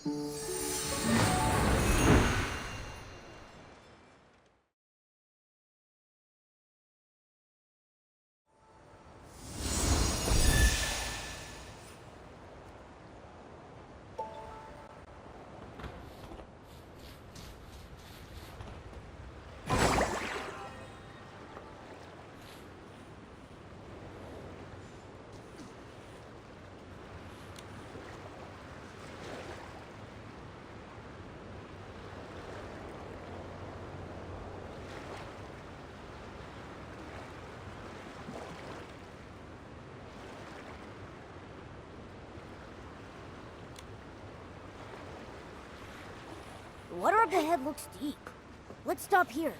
The water up ahead looks deep. Let's stop here.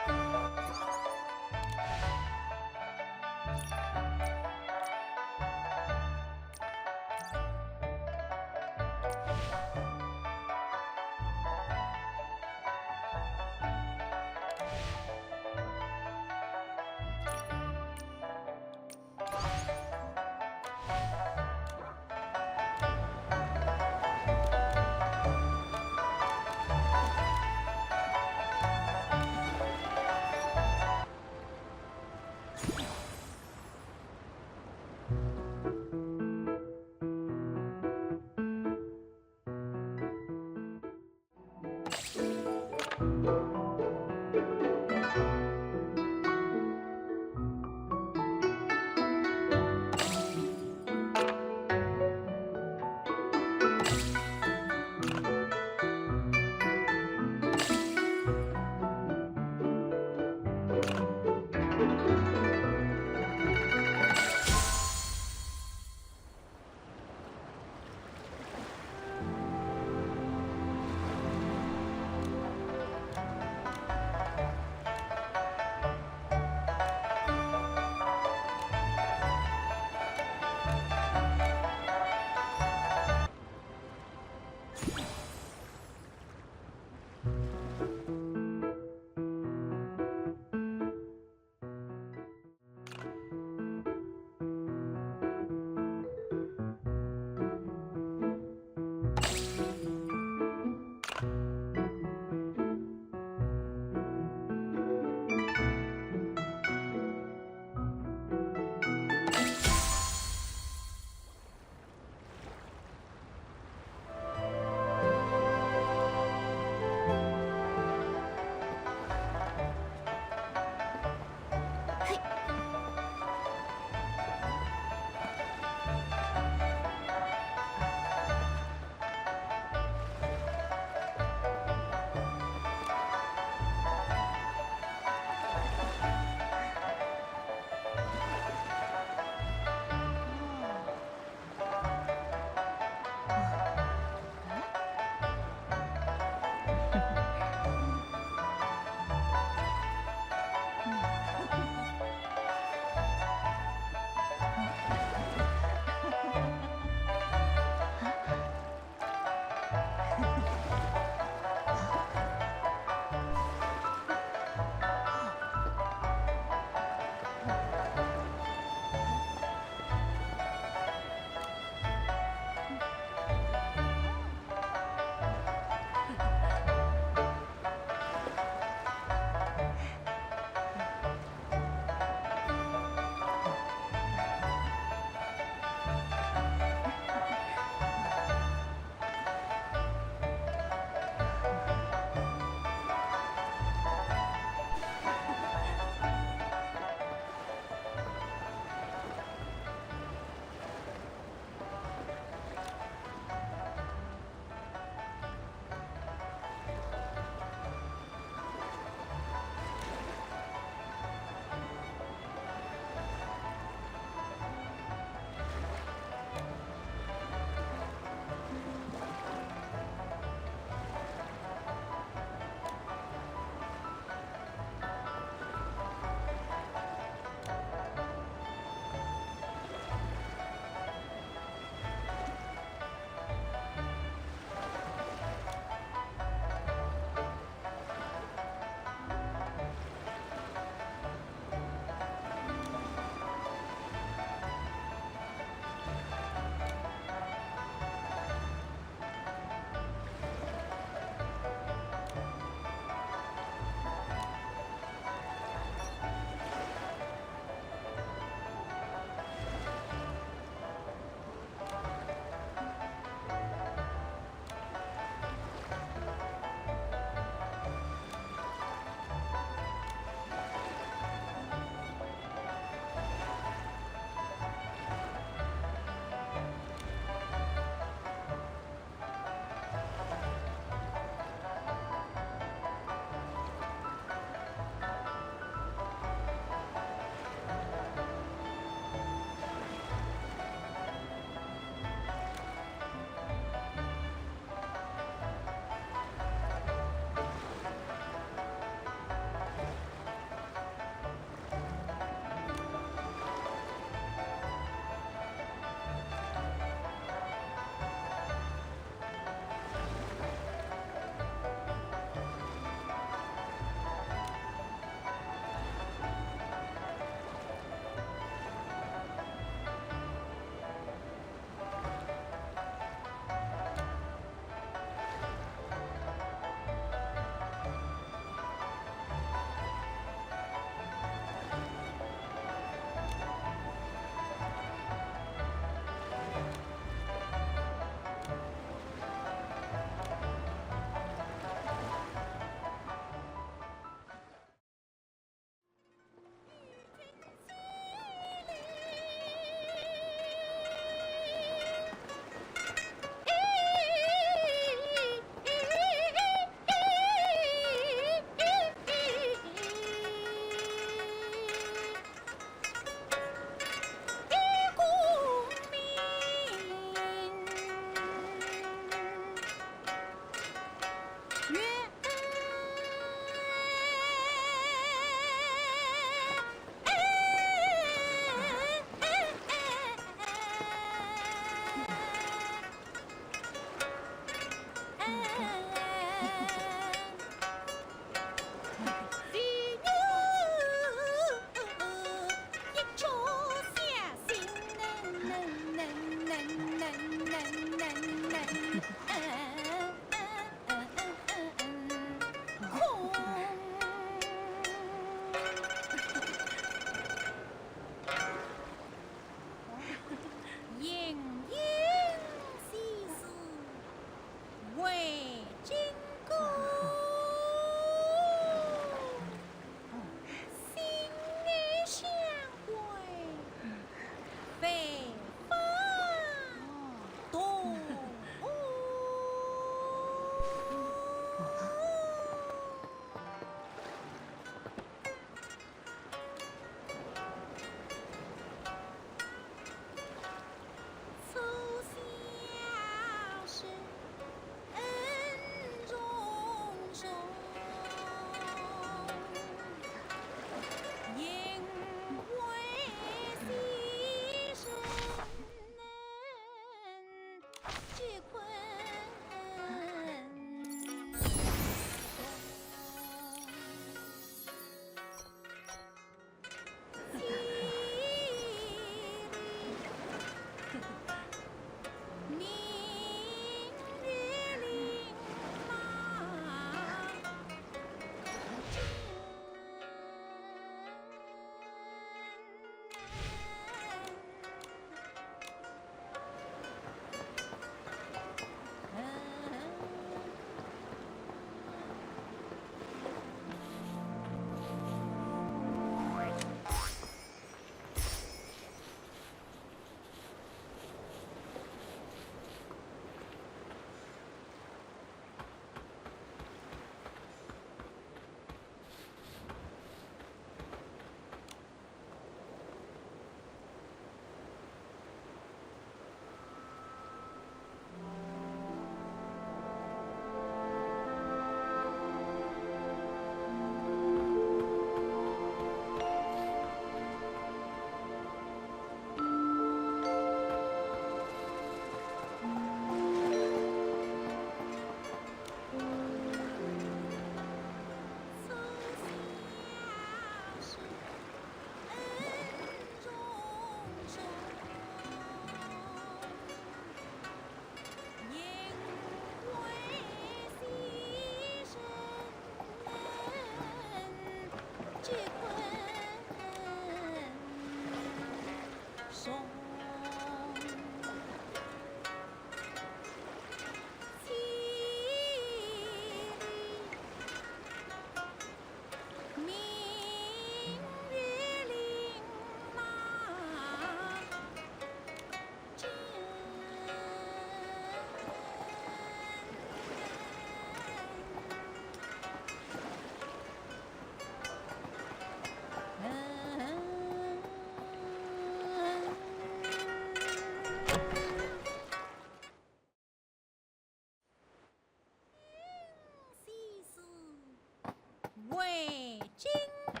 为金鼓，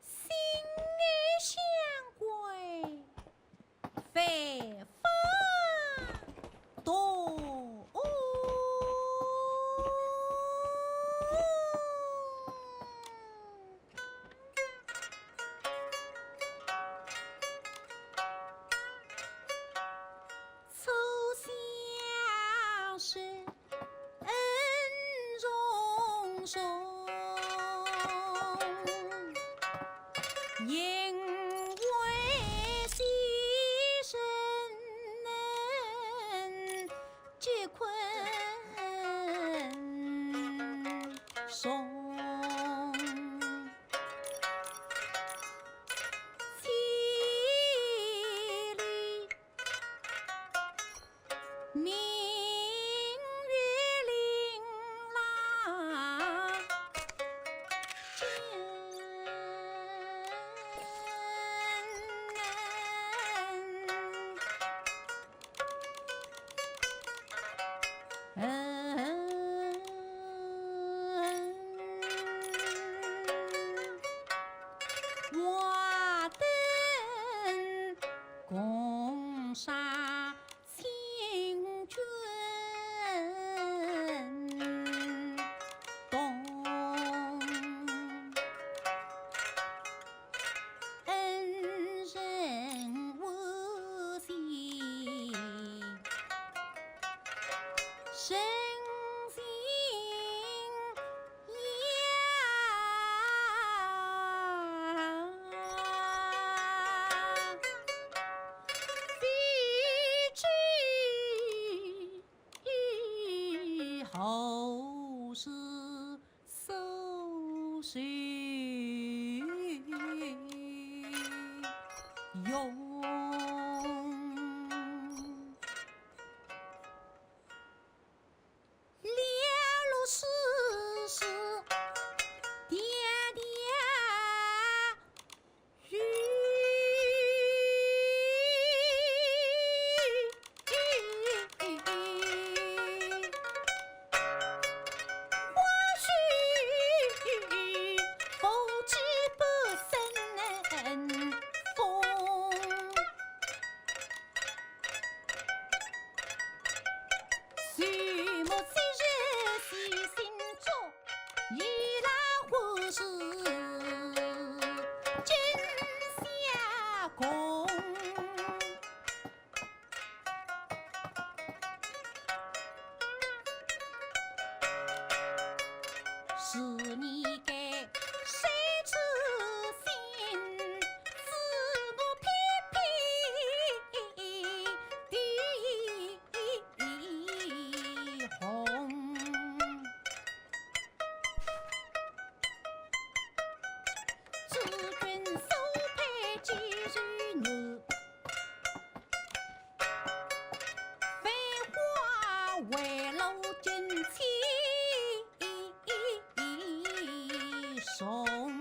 心儿相归，飞花朵。是恩重重，因为牺牲皆困松。我等共杀清军东，恩人无心，深情后世搜寻用。列入史实，点点雨。是你给谁痴心，自我偏僻的红。知君所配几如女，飞花为楼金妻。送。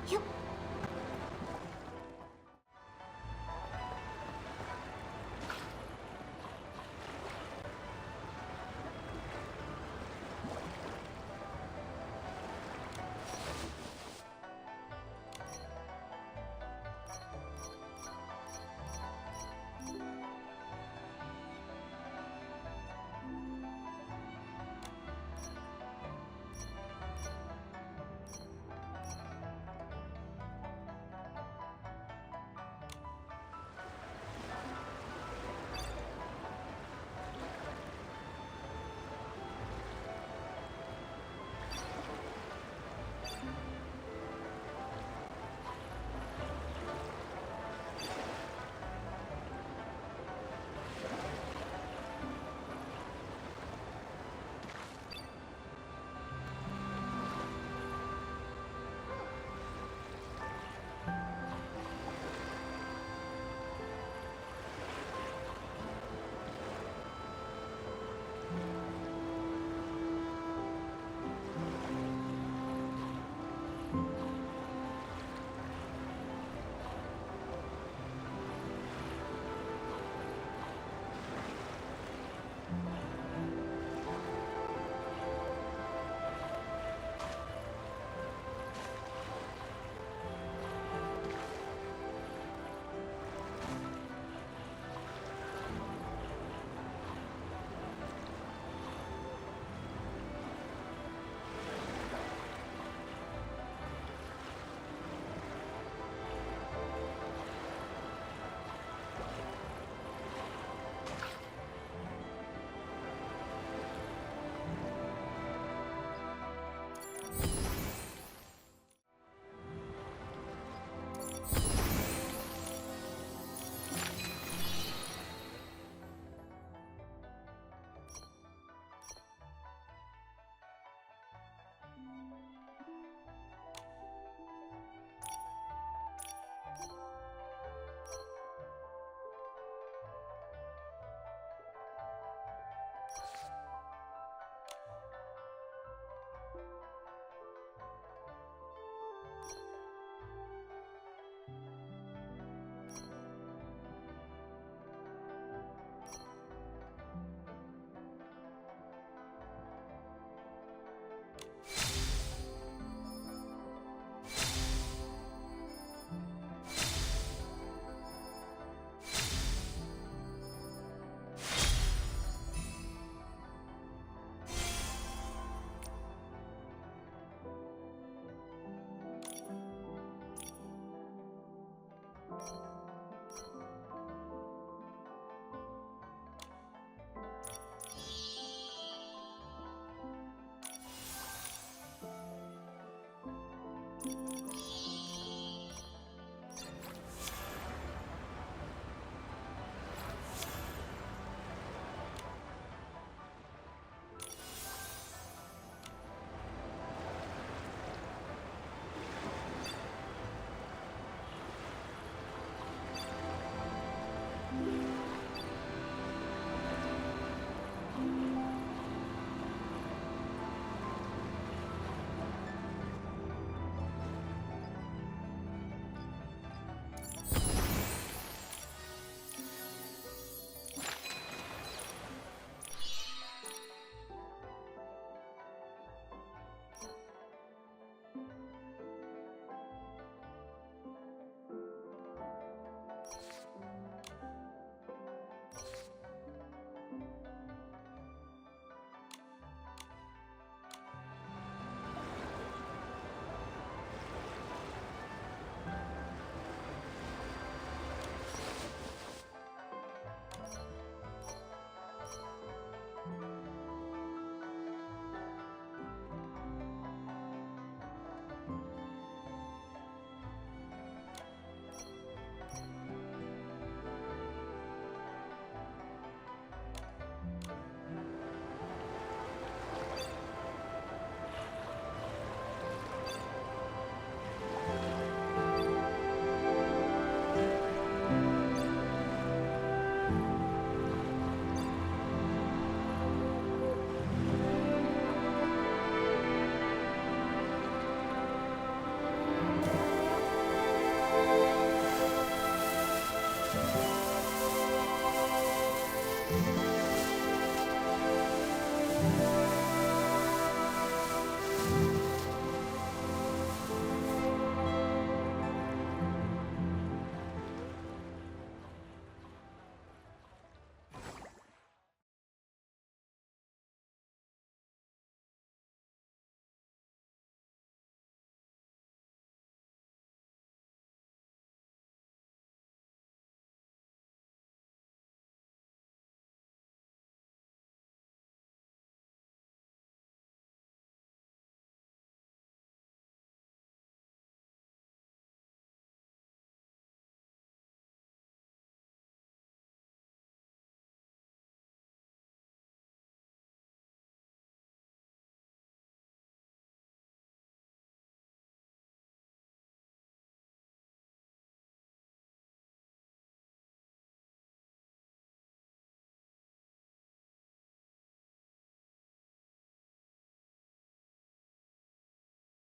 Yep.